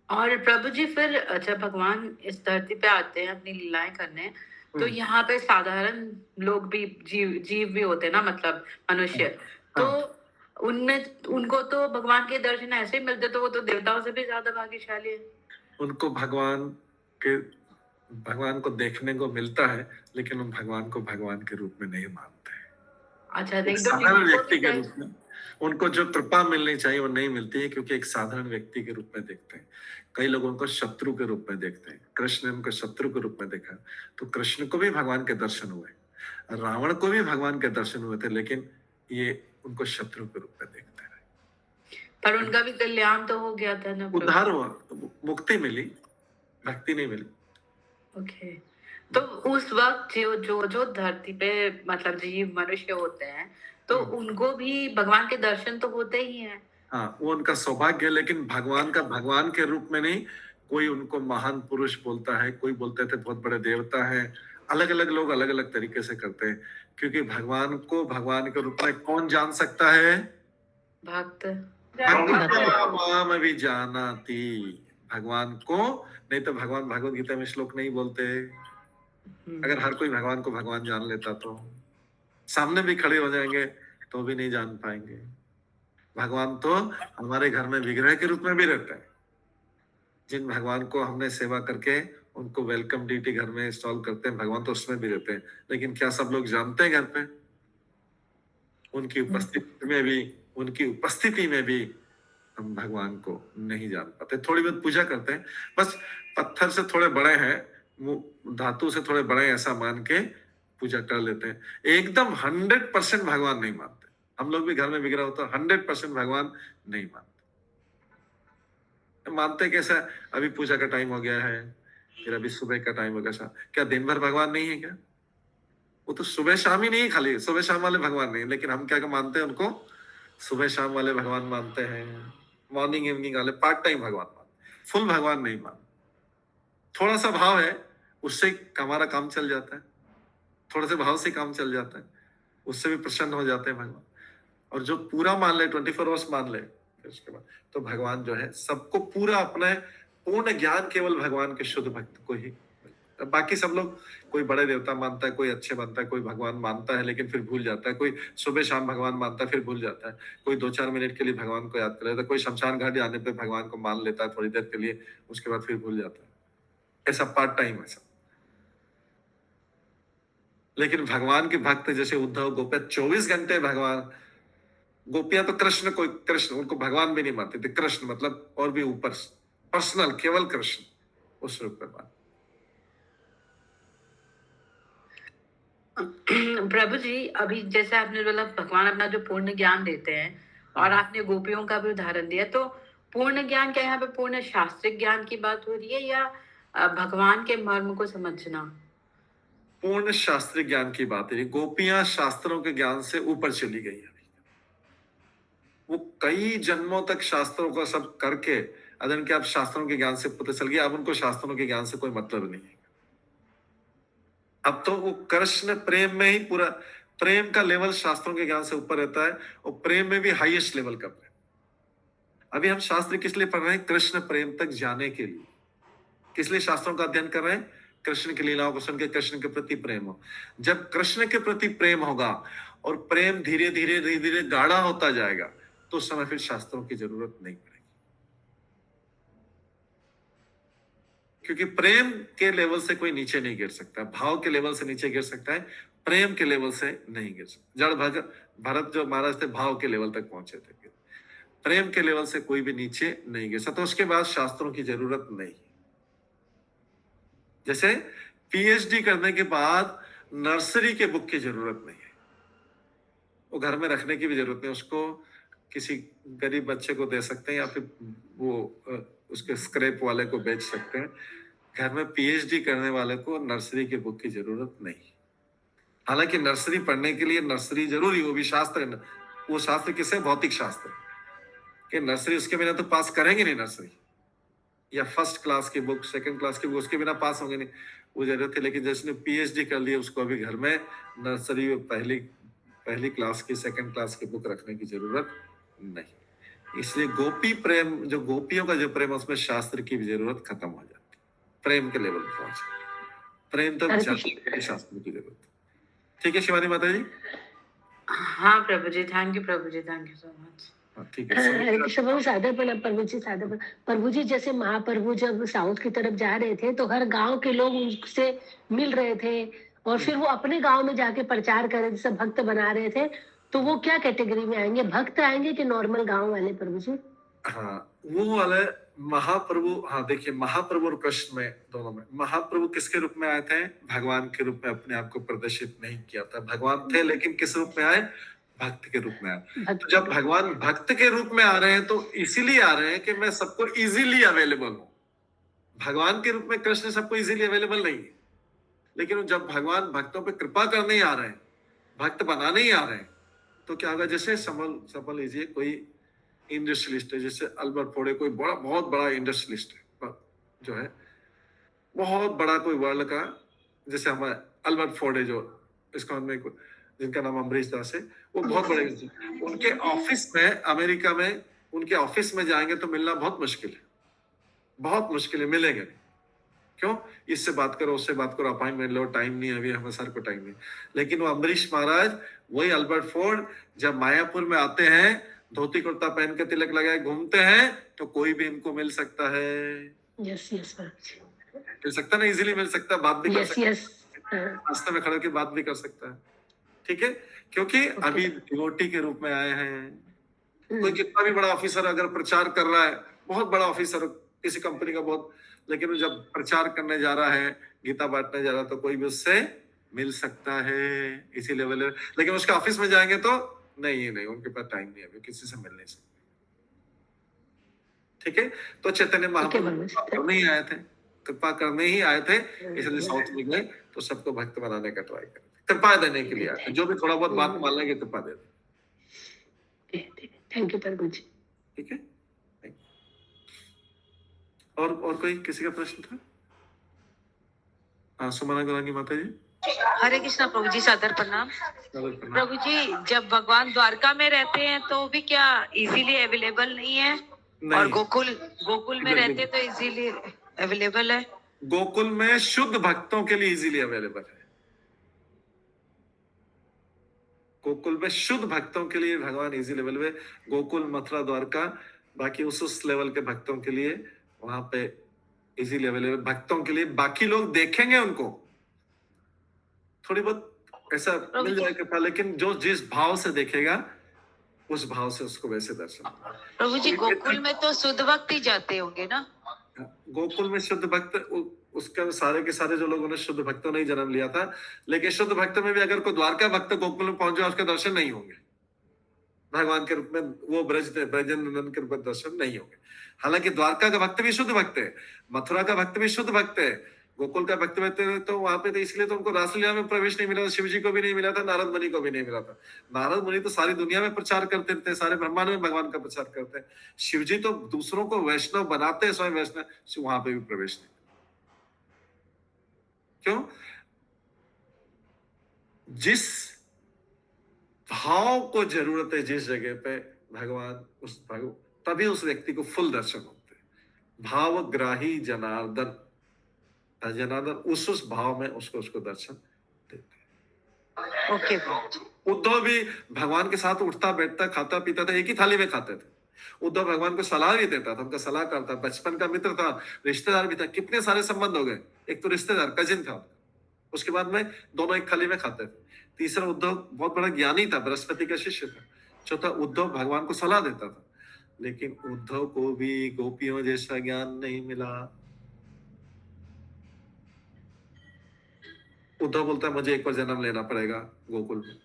और प्रभु जी, फिर जब भगवान इस धरती पे आते हैं अपनी लीलाएं करने, तो यहाँ पे साधारण लोग भी, जीव भी होते हैं ना, मतलब मनुष्य, तो उनमें उनको तो भगवान के दर्शन ऐसे ही मिलते, तो वो तो देवताओं से भी ज्यादा भाग्यशाली है। उनको भगवान को देखने को मिलता है, लेकिन उन भगवान को भगवान के रूप में नहीं मानते हैं। अच्छा, नहीं तो साधारण व्यक्ति के रूप में उनको जो कृपा मिलनी चाहिए वो नहीं मिलती है, क्योंकि एक साधारण व्यक्ति के रूप में देखते हैं। कई लोग उनको शत्रु के रूप में देखते हैं। कृष्ण ने उनको शत्रु के रूप में देखा, तो कृष्ण को भी भगवान के दर्शन हुए, रावण को भी भगवान के दर्शन हुए थे, लेकिन ये उनको शत्रु के रूप में देखते हैं। पर उनका भी कल्याण तो हो गया था ना, उद्धार हुआ, मुक्ति मिली, भक्ति नहीं मिली। ओके, तो उस वक्त जो धरती पे मतलब जीव मनुष्य होते हैं, तो उनको भी भगवान के दर्शन तो होते ही हैं। हाँ, वो उनका सौभाग्य है, लेकिन भगवान के रूप में नहीं। कोई उनको महान पुरुष बोलता है, कोई बोलते थे बहुत बड़े देवता है। अलग अलग लोग अलग अलग तरीके से करते हैं, क्योंकि भगवान को भगवान के रूप में कौन जान सकता है? भक्त। माम भी जानाति, भगवान को, नहीं तो भगवान भगवत गीता में श्लोक नहीं बोलते। अगर हर कोई भगवान को भगवान जान लेता तो सामने भी खड़े हो जाएंगे तो भी नहीं जान पाएंगे। भगवान तो हमारे घर में विग्रह के रूप में भी रहता है। जिन भगवान को हमने सेवा करके उनको वेलकम डीटी घर में इंस्टॉल करते हैं, भगवान तो उसमें भी रहते हैं। लेकिन क्या सब लोग जानते हैं घर पे? उनकी उपस्थिति में भी हम भगवान को नहीं जान पाते। थोड़ी बहुत पूजा करते हैं, बस पत्थर से थोड़े बड़े हैं, धातु से थोड़े बड़े हैं, ऐसा मान के पूजा कर लेते हैं। एकदम 100% भगवान नहीं मानते। हम लोग भी घर में विग्रह होता है, 100% भगवान नहीं मानते। मानते कैसा? अभी पूजा का टाइम हो गया है, फिर अभी सुबह का टाइम हो गया, क्या दिन भर भगवान नहीं है क्या? वो तो सुबह शाम ही नहीं, खाली सुबह शाम वाले भगवान नहीं। लेकिन हम क्या मानते हैं उनको? सुबह शाम वाले भगवान मानते हैं, मॉर्निंग इवनिंग वाले पार्ट टाइम भगवान मानते, फुल भगवान नहीं मानते। थोड़ा सा भाव है, उससे हमारा काम चल जाता है। थोड़े से भाव से काम चल जाता है, उससे भी प्रसन्न हो जाते हैं भगवान। और जो पूरा मान ले, 24 आवर्स मान ले, फिर उसके बाद तो भगवान जो है सबको पूरा अपना पूर्ण ज्ञान केवल भगवान के शुद्ध भक्त को ही। बाकी सब लोग, कोई बड़े देवता मानता है, कोई अच्छे मानता है, कोई भगवान मानता है लेकिन फिर भूल जाता है, कोई सुबह शाम भगवान मानता है फिर भूल जाता है, कोई 2-4 मिनट के लिए भगवान को याद कर लेता है, कोई शमशान घाट जाने पे भगवान को मान लेता है थोड़ी देर के लिए, उसके बाद फिर भूल जाता है। ऐसा पार्ट टाइम है सब। लेकिन भगवान के भक्त जैसे उद्धव गोपियां 24 घंटे भगवान, गोपियां तो कृष्ण उनको भगवान भी नहीं मानते थे। कृष्ण मतलब और भी ऊपर, पर्सनल, केवल कृष्ण, उस रूप में मानते। प्रभु जी, अभी जैसे आपने बोला भगवान अपना जो पूर्ण ज्ञान देते हैं, और आपने गोपियों का भी उदाहरण दिया, तो पूर्ण ज्ञान क्या यहाँ पे पूर्ण शास्त्रिक ज्ञान की बात हो रही है या भगवान के मर्म को समझना? पूर्ण शास्त्रीय ज्ञान की बात है। गोपियां शास्त्रों के ज्ञान से ऊपर चली गई अभी। वो कई जन्मों तक शास्त्रों का सब करके अदन के अब शास्त्रों के ज्ञान से पता चल गया, अब उनको शास्त्रों के ज्ञान से कोई मतलब नहीं है। अब तो वो कृष्ण प्रेम में ही पूरा, प्रेम का लेवल शास्त्रों के ज्ञान से ऊपर रहता है, और प्रेम में भी हाईएस्ट लेवल का प्रेम। अभी हम शास्त्र किस लिए पढ़ रहे हैं? कृष्ण प्रेम तक जाने के लिए। किस लिए शास्त्रों का अध्ययन कर रहे हैं? कृष्ण की लीलाओं को सुन के कृष्ण के प्रति प्रेम हो। जब कृष्ण के प्रति प्रेम होगा और प्रेम धीरे धीरे धीरे धीरे गाढ़ा होता जाएगा, तो उस समय फिर शास्त्रों की जरूरत नहीं पड़ेगी, क्योंकि प्रेम के लेवल से कोई नीचे नहीं गिर सकता। भाव के लेवल से नीचे गिर सकता है, प्रेम के लेवल से नहीं गिर सकता। जड़ भरत जो महाराज थे भाव के लेवल तक पहुंचे थे, प्रेम के लेवल से कोई भी नीचे नहीं गिर सकता। तो उसके बाद शास्त्रों की जरूरत नहीं। जैसे पीएचडी करने के बाद नर्सरी के बुक की जरूरत नहीं है, वो घर में रखने की भी जरूरत नहीं, उसको किसी गरीब बच्चे को दे सकते हैं या फिर वो उसके स्क्रैप वाले को बेच सकते हैं। घर में पीएचडी करने वाले को नर्सरी के बुक की जरूरत नहीं। हालांकि नर्सरी पढ़ने के लिए नर्सरी जरूरी, वो भी शास्त्र है। वो शास्त्र किसे? भौतिक शास्त्र कि नर्सरी, उसके बिना तो पास करेंगे नहीं नर्सरी, या फर्स्ट क्लास की बुक, सेकंड क्लास की बुक, उसके बिना पास होंगे नहीं, वो जरूरत है। लेकिन जिसने पीएचडी कर लिया उसको अभी घर में नर्सरी पहली क्लास की, सेकंड क्लास की बुक रखने की जरूरत नहीं। इसलिए गोपी प्रेम, जो गोपियों का जो प्रेम, उसमें शास्त्र की भी जरूरत खत्म हो जाती, प्रेम के लेवल पर पहुंचे। प्रेम तक जाती, शास्त्र की जरूरत। ठीक है शिवानी माता जी? हाँ प्रभु जी, थैंक यू प्रभु ji, thank you so much. ठीक है प्रभु जी सादर प्रभु जी, जैसे महाप्रभु जब साउथ की तरफ जा रहे थे तो हर गांव के लोग उनसे मिल रहे थे और फिर वो अपने गांव में जाके प्रचार कर रहे थे, सब भक्त बना रहे थे। तो वो क्या कैटेगरी में आएंगे? भक्त आएंगे कि नॉर्मल गांव वाले प्रभु जी? हाँ, वो वाले महाप्रभु। हाँ देखिए, महाप्रभु और कृष्ण में, दोनों में, महाप्रभु किसके रूप में आए थे? भगवान के रूप में अपने आप को प्रदर्शित नहीं किया था। भगवान थे लेकिन किस रूप में आए? भक्त के रूप में आए। तो जब भगवान भक्त के रूप में आ रहे हैं तो इसीलिए आ रहे हैं कि मैं सबको इजीली अवेलेबल हूं। भगवान के रूप में कृष्ण सबको इजीली अवेलेबल नहीं है, लेकिन जब भगवान भक्तों पे कृपा करने ही आ रहे हैं, भक्त बनाने ही आ रहे हैं, तो क्या होगा? जैसे समझ लीजिए कोई इंडस्ट्रियलिस्ट है, जैसे अल्बर्ट फोर्ड, कोई बहुत बड़ा इंडस्ट्रियलिस्ट है जो है, बहुत बड़ा कोई वर्ल्ड का, जैसे हमारे अल्बर्ट फोर्ड है जो इसको में, जिनका नाम अमरीश दास है, वो बहुत बड़े, उनके ऑफिस में, अमेरिका में उनके ऑफिस में जाएंगे तो मिलना बहुत मुश्किल है, बहुत मुश्किल है, मिलेंगे नहीं। क्यों? इससे बात करो, उससे बात करो, अपॉइंटमेंट लो, टाइम नहीं है अभी, हमें सर को टाइम नहीं। लेकिन वो अमरीश महाराज, वही अल्बर्ट फोर्ड, जब मायापुर में आते हैं, धोती कुर्ता पहन के तिलक लगाए घूमते हैं, तो कोई भी इनको मिल सकता है। यस मिल सकता ना, इजीली मिल सकता है, बात भी कर सकता है, रास्ते में खड़े के बात भी कर सकता है। ठीक है, क्योंकि अभी डिवोटी के रूप में आए हैं। कोई कितना भी बड़ा ऑफिसर अगर प्रचार कर रहा है, बहुत बड़ा ऑफिसर किसी कंपनी का बहुत, लेकिन जब प्रचार करने जा रहा है, गीता बांटने जा रहा है, तो कोई भी उससे मिल सकता है, इसी लेवल। लेकिन उसके ऑफिस में जाएंगे तो नहीं, उनके पास टाइम नहीं है, किसी से मिल नहीं सकते। ठीक है, तो चैतन्य महाप्रभु करने ही आए थे, कृपा करने ही आए थे, इसलिए साउथ में गए तो सबको भक्त बनाने का ट्राई कर, कृपा देने के लिए आए थे। जो भी थोड़ा बहुत बात मान लेंगे, कृपा दे दे। थैंक यू प्रभु जी। ठीक है, और कोई किसी का प्रश्न था? हाँ, सुमना गुलानी माता जी। हरे कृष्णा प्रभु जी, सादर प्रणाम। प्रभु जी, जब भगवान द्वारका में रहते हैं तो भी क्या इजीली अवेलेबल नहीं है? नहीं। और गोकुल में रहते तो इजीली अवेलेबल है? गोकुल में शुद्ध भक्तों के लिए इजीली अवेलेबल है। गोकुल में शुद्ध भक्तों के लिए भगवान इजीली अवेलेबल है। गोकुल, मथुरा, द्वारका, बाकी उस लेवल के भक्तों के लिए वहां पे इजीली अवेलेबल। भक्तों के लिए बाकी लोग देखेंगे उनको, थोड़ी बहुत ऐसा मिल जाएगा, लेकिन जो जिस भाव से देखेगा उस भाव से उसको वैसे दर्शन। प्रभु जी, गोकुल में तो शुद्ध भक्त ही जाते होंगे ना? गोकुल में शुद्ध भक्त, उसका सारे के सारे जो लोगों ने शुद्ध भक्तों ने ही जन्म लिया था, लेकिन शुद्ध भक्त में भी अगर कोई द्वारका भक्त गोकुल में पहुंच जाए, उसके दर्शन नहीं होंगे। भगवान के रूप में वो ब्रजनंदन के रूप में दर्शन नहीं होंगे। हालांकि द्वारका का भक्त भी शुद्ध भक्त है, मथुरा का भक्त भी शुद्ध भक्त है, गोकुल का भक्त तो वहां पे तो इसलिए तो उनको रासलीला में प्रवेश नहीं मिला, शिव जी को भी नहीं मिला था, नारद मुनि को भी नहीं मिला था। नारद मुनि तो सारी दुनिया में प्रचार करते थे, सारे ब्रह्मांड में भगवान का प्रचार करते हैं। शिव जी तो दूसरों को वैष्णव बनाते हैं, स्वयं वैष्णव, वहां पे भी प्रवेश नहीं। क्यों? जिस भाव को जरूरत है जिस जगह पे भगवान तभी उस व्यक्ति को फुल दर्शन होते हैं। भावग्राही जनार्दन उस भाव में उसको दर्शन देते हैं। ओके। उद्धव भी भगवान के साथ उठता बैठता खाता पीता था, एक ही थाली में खाते थे। उद्धव भगवान को सलाह भी देता था, उनका सलाह करता, बचपन का मित्र था, रिश्तेदार भी था, कितने सारे संबंध हो गए। एक तो रिश्तेदार कजिन था, उसके बाद में दोनों एक थाली में खाते थे। तीसरा उद्धव बहुत बड़ा ज्ञानी था, बृहस्पति का शिष्य था। चौथा उद्धव भगवान को सलाह देता था, लेकिन उद्धव को भी गोपियों जैसा ज्ञान नहीं मिला। उद्धव बोलता है मुझे एक बार जन्म लेना पड़ेगा गोकुल में,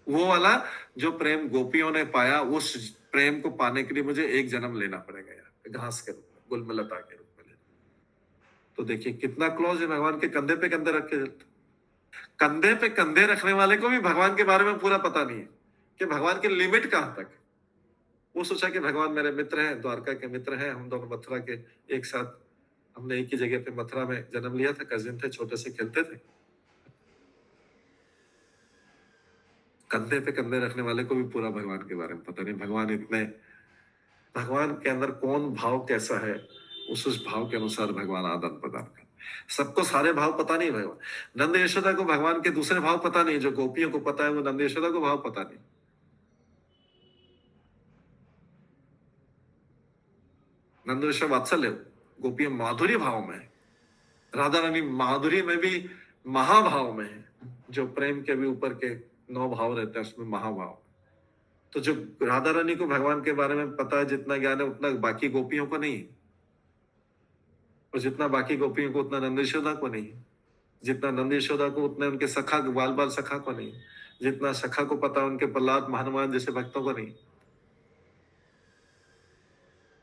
वो वाला जो प्रेम गोपियों ने पाया, उस प्रेम को पाने के लिए मुझे एक जन्म लेना पड़ेगा यार, घास के रूप में, गुलमलता के रूप में। तो देखिए कितना क्लोज है, भगवान के कंधे पे कंधे रख के चलते। कंधे पे कंधे रखने वाले को भी भगवान के बारे में पूरा पता नहीं है कि भगवान की लिमिट कहां तक है। वो सोचा कि भगवान मेरे मित्र हैं, द्वारका के मित्र हैं, हम दोनों मथुरा के एक साथ, हमने एक ही जगह पे मथुरा में जन्म लिया था, कजिन थे, छोटे से खेलते थे। कंधे पे कंधे रखने वाले को भी पूरा भगवान के बारे में पता नहीं। भगवान के अंदर कौन भाव कैसा है, उस भाव के अनुसार भगवान आदान प्रदान कर। सबको सारे भाव पता नहीं। भगवान नंद यशोदा को भगवान के दूसरे भाव पता नहीं, जो गोपियों को पता है वो नंद यशोदा को भाव पता नहीं। नंद यशोदा वात्सल्य, गोपियां माधुरी भाव में है, राधा रानी माधुरी में भी महाभाव में है, जो प्रेम के भी ऊपर के 9 भाव रहते हैं उसमें महाभाव। तो जो राधा रानी को भगवान के बारे में पता है, जितना ज्ञान है उतना बाकी गोपियों को नहीं, और जितना बाकी गोपियों को उतना नंद यशोदा को नहीं, जितना नंद यशोदा को उतने उनके सखा बाल बाल सखा को नहीं, जितना सखा को पता उनके प्रहलाद हनुमान जैसे भक्तों को नहीं,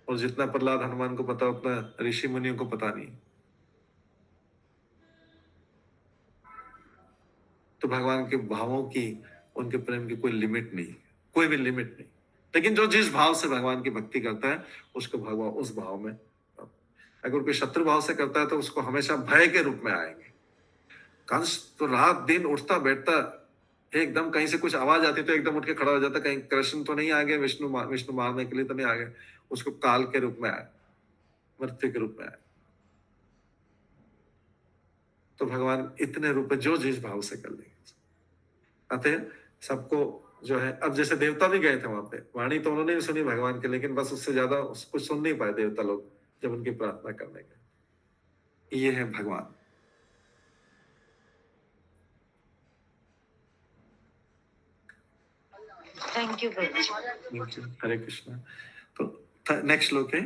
और जितना प्रहलाद हनुमान को पता उतना ऋषि मुनियों को पता नहीं। तो भगवान के भावों की, उनके प्रेम की कोई लिमिट नहीं, कोई भी लिमिट नहीं। लेकिन जो जिस भाव से भगवान की भक्ति करता है उसको भगवान उस भाव में, अगर कोई शत्रु भाव से करता है तो उसको हमेशा भय के रूप में आएंगे। कंस तो रात दिन उठता बैठता, एकदम कहीं से कुछ आवाज आती तो एकदम उठ के खड़ा हो जाता, कहीं कृष्ण तो नहीं आ गए, विष्णु मारने के लिए तो नहीं आ गए, उसको काल के रूप में आए, मृत्यु के रूप में आए। तो भगवान इतने रूप में जो जिस भाव से कर लेंगे। अतः सबको जो है, अब जैसे देवता भी गए थे वहां पे, वाणी तो उन्होंने भी सुनी भगवान के, लेकिन बस उससे ज्यादा कुछ सुन नहीं पाए देवता लोग जब उनकी प्रार्थना करने गए। ये है भगवान। Thank you. हरे कृष्णा। तो नेक्स्ट श्लोक है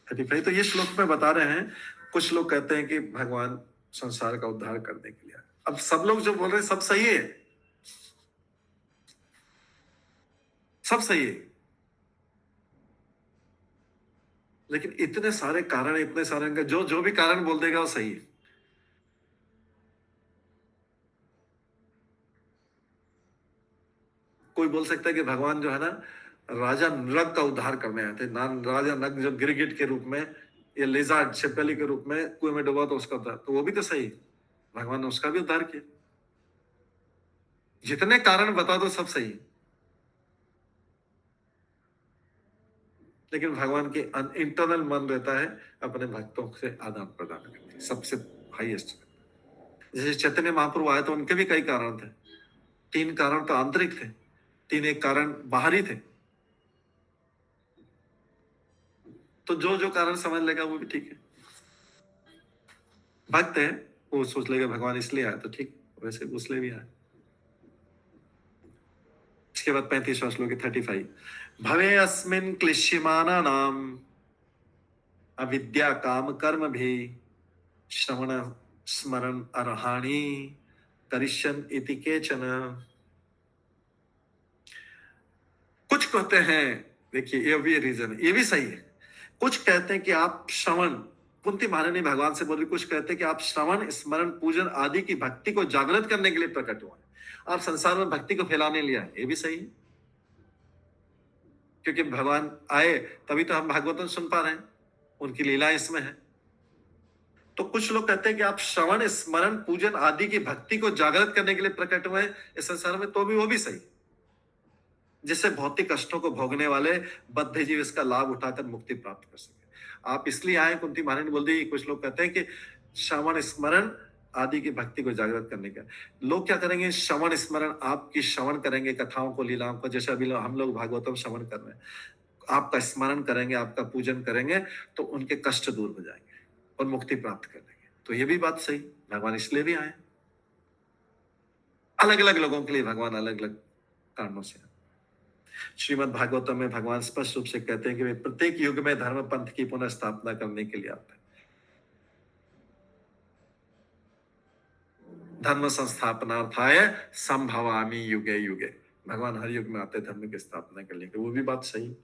35। तो ये श्लोक में बता रहे हैं, कुछ लोग कहते हैं कि भगवान संसार का उद्धार करने के लिए। अब सब लोग जो बोल रहे हैं सब सही है, सब सही है, लेकिन इतने सारे कारण, इतने सारे जो भी कारण बोल देगा वो सही है। कोई बोल सकता है कि भगवान जो है ना राजा नृग का उद्धार करने आए थे। राजा नग जो गिरगिट के रूप में या लिजार्ड छिपकली के रूप में कुएं में डुबा तो उसका उद्धार, तो वो भी तो सही, भगवान ने उसका भी उद्धार किया। जितने कारण बता दो सब सही, लेकिन भगवान के इंटरनल मन रहता है अपने भक्तों से आदान प्रदान करने, सबसे हाईएस्ट। जैसे चैतन्य महाप्रभु आए तो उनके भी कई कारण थे, 3 कारण तो आंतरिक थे, 3 एक कारण बाहरी थे। तो जो कारण समझ लेगा वो भी ठीक है। भक्त है वो सोच लेगा भगवान इसलिए आया तो ठीक, वैसे उसलिए भी आया। इसके बाद 35वां श्लोक 35। भवे अस्मिन् क्लिश्यमाना नाम अविद्या काम कर्म भी श्रवण स्मरण अर्हाणि करिष्यन् इति केचन। कुछ कहते हैं, देखिए ये भी रीजन है, ये भी सही है। कुछ कहते हैं कि आप श्रवण, कुंती महारानी भगवान से बोल रही, कुछ कहते हैं कि आप श्रवण, स्मरण, पूजन आदि की भक्ति को जागृत करने के लिए प्रकट हुए, आप संसार में भक्ति को फैलाने लिए आए। ये भी सही है, क्योंकि भगवान आए तभी तो हम भागवतम सुन पा रहे हैं, उनकी लीला इसमें है। तो कुछ लोग कहते हैं कि आप श्रवण, स्मरण, पूजन आदि की भक्ति को जागृत करने के लिए प्रकट हुए इस संसार में, तो भी वो भी सही, जिससे भौतिक कष्टों को भोगने वाले बद्ध जीव इसका लाभ उठाकर मुक्ति प्राप्त कर सके। आप इसलिए आए, कुंती महारानी बोल दी। कुछ लोग कहते हैं कि श्रवण, स्मरण आदि की भक्ति को जागृत करने का। लोग क्या करेंगे, श्रवण स्मरण, आपकी श्रवण करेंगे कथाओं को, लीलाओं को, जैसे अभी हम लोग भागवतम श्रवण कर रहे हैं, आपका स्मरण करेंगे, आपका पूजन करेंगे, तो उनके कष्ट दूर हो जाएंगे और मुक्ति प्राप्त कर लेंगे। तो ये भी बात सही, भगवान इसलिए भी आए। अलग अलग लोगों के लिए भगवान अलग अलग कारणों से। श्रीमद् भागवतम में भगवान स्पष्ट रूप से कहते हैं कि वे प्रत्येक युग में धर्म पंथ की पुनः स्थापना करने के लिए आते हैं। धर्म संस्थापनार्थाय संभवामि युगे युगे, भगवान हर युग में आते धर्म की स्थापना के लिए। वो भी बात सही।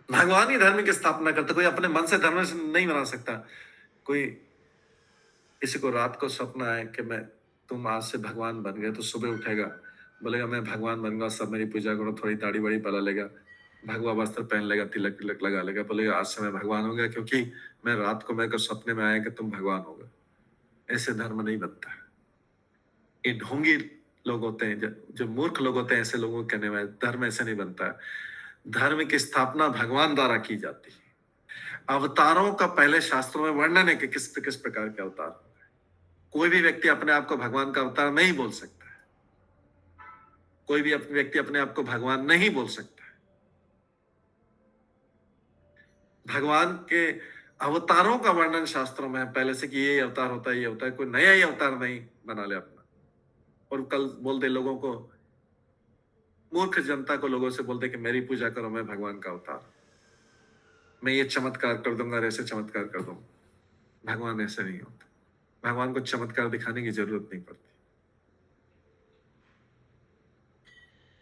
भगवान ही धर्म की स्थापना करता, कोई अपने मन से धर्म नहीं बना सकता। कोई किसी को रात को सपना आए कि मैं, तुम आज से भगवान बन गए, तो सुबह उठेगा, बोलेगा मैं भगवान बन गया, सब मेरी पूजा करो, थोड़ी दाढ़ी बड़ी पला लेगा, भगवा वस्त्र पहन लेगा, तिलक तिलक लगा लेगा, बोलेगा आज से मैं भगवान हो गया, क्योंकि मैं रात को मेरे को सपने में आया कि तुम भगवान हो गए। ऐसे धर्म नहीं बनता है। ये ढोंगी लोग होते हैं, जो मूर्ख लोग होते हैं, ऐसे लोगों को कहने में धर्म ऐसे नहीं बनता है। धर्म की स्थापना भगवान द्वारा की जाती है। अवतारों का पहले शास्त्रों में वर्णन है कि किस किस प्रकार के अवतार होते हैं। कोई भी व्यक्ति अपने आप को भगवान का अवतार नहीं बोल सकता है। कोई भी व्यक्ति अपने आप को भगवान नहीं बोल सकता है। भगवान के अवतारों का वर्णन शास्त्रों में है पहले से कि ये अवतार होता है, ये होता है। कोई नया ही अवतार नहीं बना ले अपना और कल बोल दे लोगों को, मूर्ख जनता को लोगों से बोल दे कि मेरी पूजा करो, मैं भगवान का अवतार, मैं ये चमत्कार कर दूंगा, ऐसे चमत्कार कर दूंगा। भगवान ऐसे नहीं होता। भगवान को चमत्कार दिखाने की जरूरत नहीं पड़ती।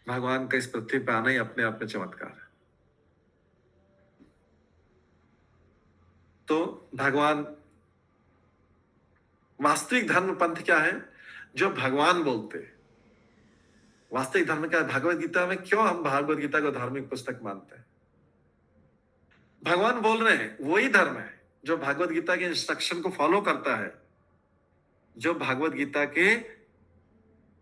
भगवान का इस पृथ्वी पर आना ही अपने आप में चमत्कार है। तो भगवान, वास्तविक धर्म पंथ क्या है? जो भगवान बोलते हैं। वास्तविक धर्म क्या है? भगवत गीता में क्यों हम भगवत गीता को धार्मिक पुस्तक मानते हैं? भगवान बोल रहे हैं वही धर्म है जो भगवत गीता के इंस्ट्रक्शन को फॉलो करता है, जो भगवत गीता के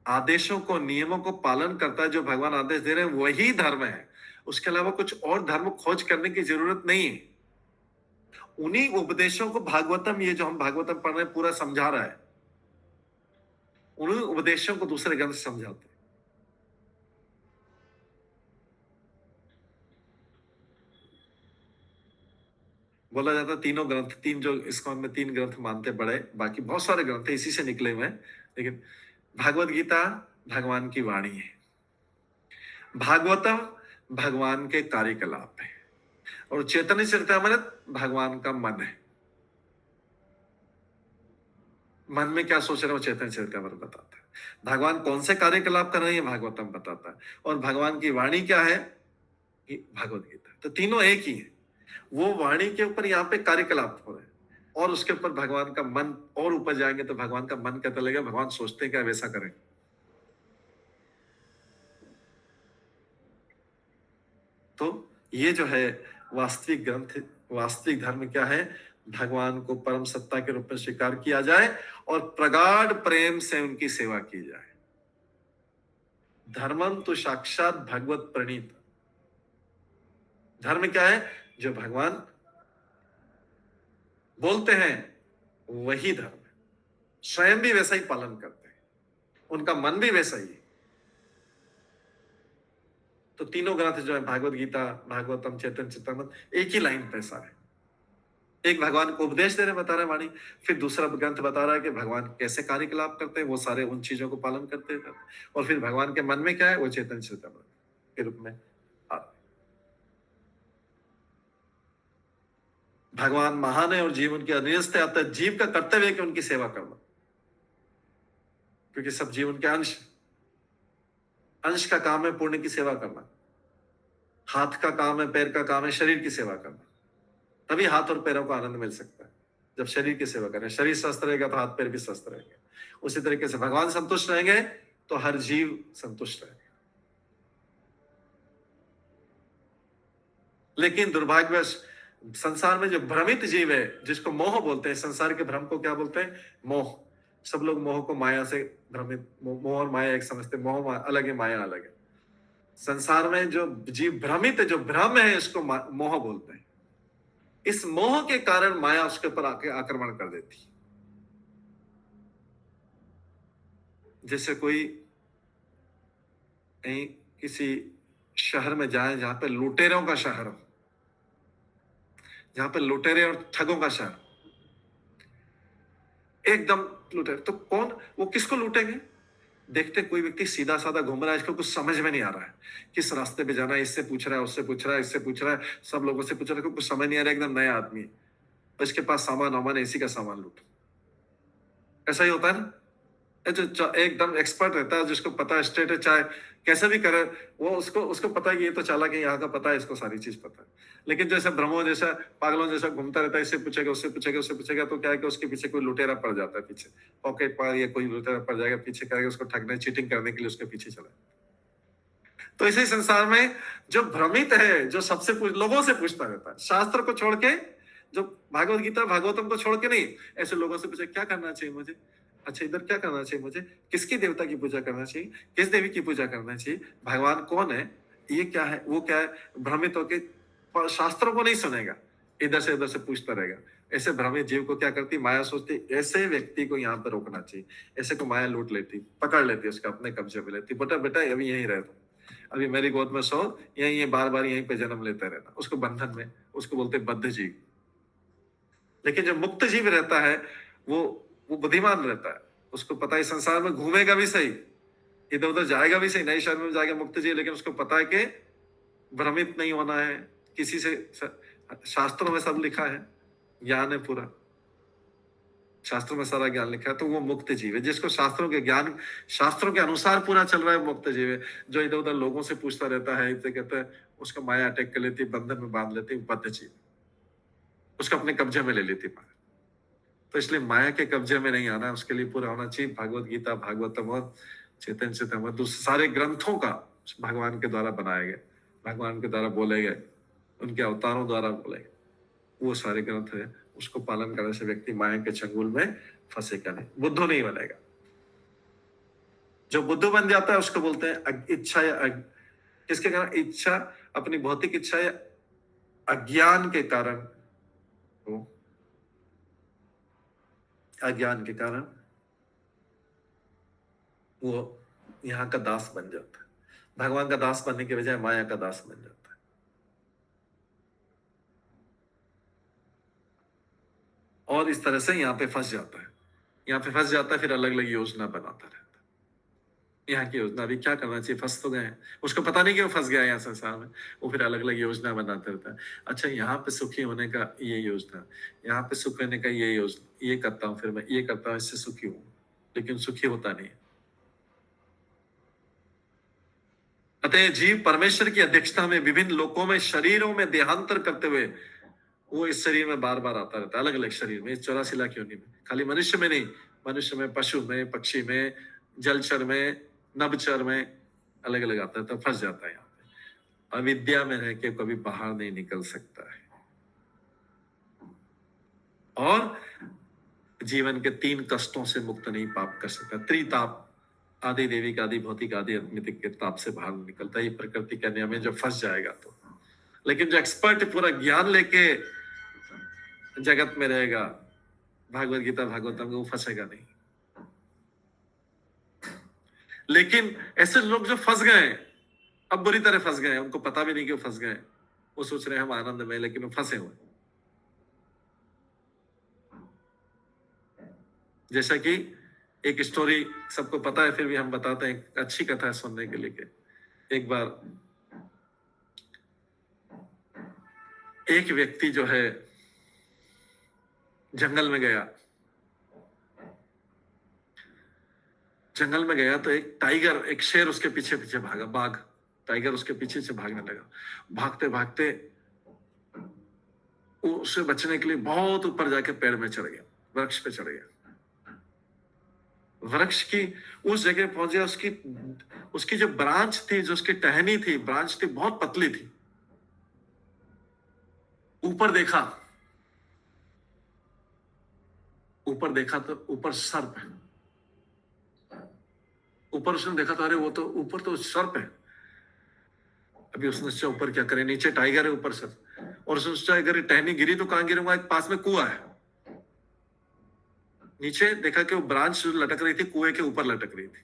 आदेशों को, नियमों को पालन करता है। जो भगवान आदेश दे रहे हैं वही धर्म है। उसके अलावा कुछ और धर्म खोज करने की जरूरत नहीं है। उन्हीं उपदेशों को भागवतम, ये जो हम भागवतम पढ़ रहे हैं, पूरा समझा रहा है। उन्हीं उपदेशों को दूसरे ग्रंथ समझाते हैं। बोला जाता तीनों ग्रंथ, तीन जो इस्कॉन में तीन ग्रंथ मानते बड़े, बाकी बहुत सारे ग्रंथ इसी से निकले हुए हैं, लेकिन भागवत गीता भगवान की वाणी है, भागवतम भगवान के कार्यकलाप है, और चैतन्य चरितामृत भगवान का मन है। मन में क्या सोच रहे हो चैतन्य चरितामृत बताता है। भगवान कौन से कार्यकलाप कर रहे हैं भागवतम बताता है। और भगवान की वाणी क्या है? भगवत गीता। तो तीनों एक ही है। वो वाणी के ऊपर यहाँ पे कार्यकलाप हो रहे हैं और उसके ऊपर भगवान का मन, और ऊपर जाएंगे तो भगवान का मन कहता लगेगा भगवान सोचते हैं क्या वैसा करें। तो ये जो है वास्तविक ग्रंथ, वास्तविक धर्म क्या है? भगवान को परम सत्ता के रूप में स्वीकार किया जाए और प्रगाढ़ प्रेम से उनकी सेवा की जाए। धर्मम तो साक्षात भगवत प्रणीत। धर्म क्या है? जो भगवान बोलते हैं वही धर्म है। स्वयं भी वैसा ही पालन करते हैं, उनका मन भी वैसा ही है। तो तीनों ग्रंथ जो है, भागवत गीता, भागवतम, चैतन्य चरितामृत, एक ही लाइन पे सारे। एक भगवान को उपदेश दे रहे, बता रहे वाणी, फिर दूसरा ग्रंथ बता रहा है कि भगवान कैसे कार्यकलाप करते हैं, वो सारे उन चीजों को पालन करते हैं। और फिर भगवान के मन में क्या है, वो चैतन्य चरितामृत के रूप में। भगवान महान है और जीव उनके अधीन से आता है। जीव का कर्तव्य है कि उनकी सेवा करना, क्योंकि सब जीव उनके अंश का काम है पुण्य की सेवा करना। हाथ का काम है, पैर का काम है शरीर की सेवा करना, तभी हाथ और पैरों को आनंद मिल सकता है जब शरीर की सेवा करें। शरीर स्वस्थ रहेगा तो हाथ पैर भी स्वस्थ रहेंगे। उसी तरीके से भगवान संतुष्ट रहेंगे तो हर जीव संतुष्ट रहेगा। लेकिन दुर्भाग्यवश संसार में जो भ्रमित जीव है, जिसको मोह बोलते हैं, संसार के भ्रम को क्या बोलते हैं? मोह। सब लोग मोह को माया से भ्रमित, मोह और माया एक समझते, मोह अलग है, माया अलग है। संसार में जो जीव भ्रमित है, जो भ्रम है, इसको मोह बोलते हैं। इस मोह के कारण माया उसके ऊपर आके आक्रमण कर देती। जैसे कोई किसी शहर में जाए जहां पे लुटेरों का शहर हो, जहां पे लुटेरे और ठगों का शहर, एकदम लुटेरे, तो कौन, वो किसको लूटेंगे? देखते कोई व्यक्ति सीधा साधा घूम रहा है, इसको कुछ समझ में नहीं आ रहा है किस रास्ते पे जाना है, इससे पूछ रहा है, उससे पूछ रहा है, इससे पूछ रहा है, सब लोगों से पूछ रहा है, कुछ समझ नहीं आ रहा है, एकदम नया आदमी है, इसके पास सामान इसी का सामान लूटो। ऐसा ही होता है ना। जो एकदम एक्सपर्ट रहता है, जिसको पता है स्टेट है, चाहे कैसे भी करे वो, उसको पता है कि ये तो चालाक है, यहाँ का पता है, इसको सारी चीज पता है। लेकिन जैसे भ्रमों जैसा, पागलों जैसा घूमता रहता है, इससे पूछेगा, उससे पूछेगा, उससे पूछेगा, तो क्या है कि उसके पीछे कोई लुटेरा पड़ जाता है, पीछे पॉकेट पर या कोई लुटेरा पड़ जाएगा, पीछे करेगा, उसको ठगने, चीटिंग करने के लिए उसके पीछे चला। तो इसी संसार में जो भ्रमित है, जो सबसे लोगों से पूछता रहता है, शास्त्र को छोड़ के, जो भागवत गीता भागवतम को छोड़ के नहीं, ऐसे लोगों से पूछे क्या करना चाहिए मुझे, अच्छा इधर क्या करना चाहिए मुझे, किसकी देवता की पूजा करना चाहिए, किस देवी की पूजा करना चाहिए, भगवान कौन है, ये क्या है, वो क्या है, भ्रमित होके शास्त्रों को नहीं सुनेगा, इधर से उधर से पूछता रहेगा। ऐसे भ्रमित जीव को क्या करती माया, सोचती ऐसे व्यक्ति को यहाँ पर रोकना चाहिए, ऐसे को माया लूट लेती, पकड़ लेती, उसका अपने कब्जे में लेती, बेटा बेटा अभी यहीं रह तुम, अभी मेरी गोद में सो, यहीं बार बार यहीं पे जन्म लेते रहना, उसको बंधन में, उसको बोलते बद्ध जीव। लेकिन जो मुक्त जीव रहता है वो बुद्धिमान रहता है, उसको पता है संसार में घूमेगा भी सही, इधर उधर जाएगा भी सही, नए शहर में जाएगा मुक्त जीव, लेकिन उसको पता है कि भ्रमित नहीं होना है किसी से। शास्त्रों में सब लिखा है, ज्ञान है पूरा, शास्त्रों में सारा ज्ञान लिखा है, तो वो मुक्त जीव है, जिसको शास्त्रों के ज्ञान, शास्त्रों के अनुसार पूरा चल रहा है, मुक्त जीव है। जो इधर उधर लोगों से पूछता रहता है, इसे कहते हैं, उसको माया अटैक कर लेती, बंधन में बांध लेती, बद्ध जीव, उसको अपने कब्जे में ले लेती माया। तो इसलिए माया के कब्जे में नहीं आना, उसके लिए पूरा होना चाहिए भगवत गीता, भागवतम और चेतन चेतन, सारे ग्रंथों का भगवान के द्वारा बनाए गए, भगवान के द्वारा बोले गए, उनके अवतारों द्वारा बोले गए, वो सारे ग्रंथ है, उसको पालन करने से व्यक्ति माया के चंगुल में फंसेगा नहीं, बुद्धू नहीं बनेगा। जो बुद्धू बन जाता है उसको बोलते हैं इच्छा, या किसके कारण? इच्छा, अपनी भौतिक इच्छा या अज्ञान के कारण, अज्ञान के कारण वो यहाँ का दास बन जाता है, भगवान का दास बनने के बजाय माया का दास बन जाता है। और इस तरह से यहाँ पे फंस जाता है, यहाँ पे फंस जाता है, फिर अलग अलग योजना बनाता रहता है। यहाँ की योजना अभी क्या करना चाहिए, फंस तो गए हैं, उसको पता नहीं कि वो फंस गया है यहाँ संसार में, वो फिर अलग अलग योजना बनाता रहता है। अच्छा यहाँ पे सुखी होने का ये योजना, यहाँ पे सुख होने का ये योजना, ये करता हूँ, फिर मैं ये करता हूँ, इससे सुखी हूँ, लेकिन सुखी होता नहीं। अतः जीव परमेश्वर की अध्यक्षता में विभिन्न लोकों में शरीरों में देहांतर करते हुए वो इस शरीर में बार बार आता रहता है, अलग अलग शरीर में, 84 लाख योनि में, खाली मनुष्य में नहीं, मनुष्य में, पशु में, पक्षी में, जलचर में, नभचर में, अलग अलग आता है, तो फंस जाता है यहाँ पे। अविद्या में रह के कभी बाहर नहीं निकल सकता है, और जीवन के 3 कष्टों से मुक्त नहीं पाप कर सकता। त्रिताप, आदि देविक, आदि भौतिक, आदि आत्मिक के ताप से बाहर निकलता है, ये प्रकृति के नियम में जो फंस जाएगा तो। लेकिन जो एक्सपर्ट पूरा ज्ञान लेके जगत में रहेगा, भागवत गीता भागवतम, वो फंसेगा नहीं। लेकिन ऐसे लोग जो फंस गए, अब बुरी तरह फंस गए, उनको पता भी नहीं कि वो फंस गए, वो सोच रहे हैं हम आनंद में, लेकिन वो फंसे हुए। जैसा कि एक स्टोरी सबको पता है, फिर भी हम बताते हैं, एक अच्छी कथा है सुनने के लिए। एक बार एक व्यक्ति जो है जंगल में गया। जंगल में गया तो एक टाइगर, एक शेर उसके पीछे पीछे भागा, बाघ, टाइगर उसके पीछे से भागने लगा। भागते भागते उससे बचने के लिए बहुत ऊपर जाके पेड़ में चढ़ गया, वृक्ष पे चढ़ गया। वृक्ष की उस जगह पहुंच गया, उसकी जो ब्रांच थी, जो उसकी टहनी थी, ब्रांच थी, बहुत पतली थी। ऊपर देखा, ऊपर देखा तो ऊपर सर्प है। ऊपर उसने देखा तो अरे वो तो ऊपर तो सर्प है। अभी उसने सोचा ऊपर क्या करे, नीचे टाइगर है, ऊपर सर्प। और उसने सोचा अगर टहनी गिरी तो कहां गिरूंगा, एक पास में कुआं है। नीचे देखा कि वो ब्रांच लटक रही थी, कुएं के ऊपर लटक रही थी।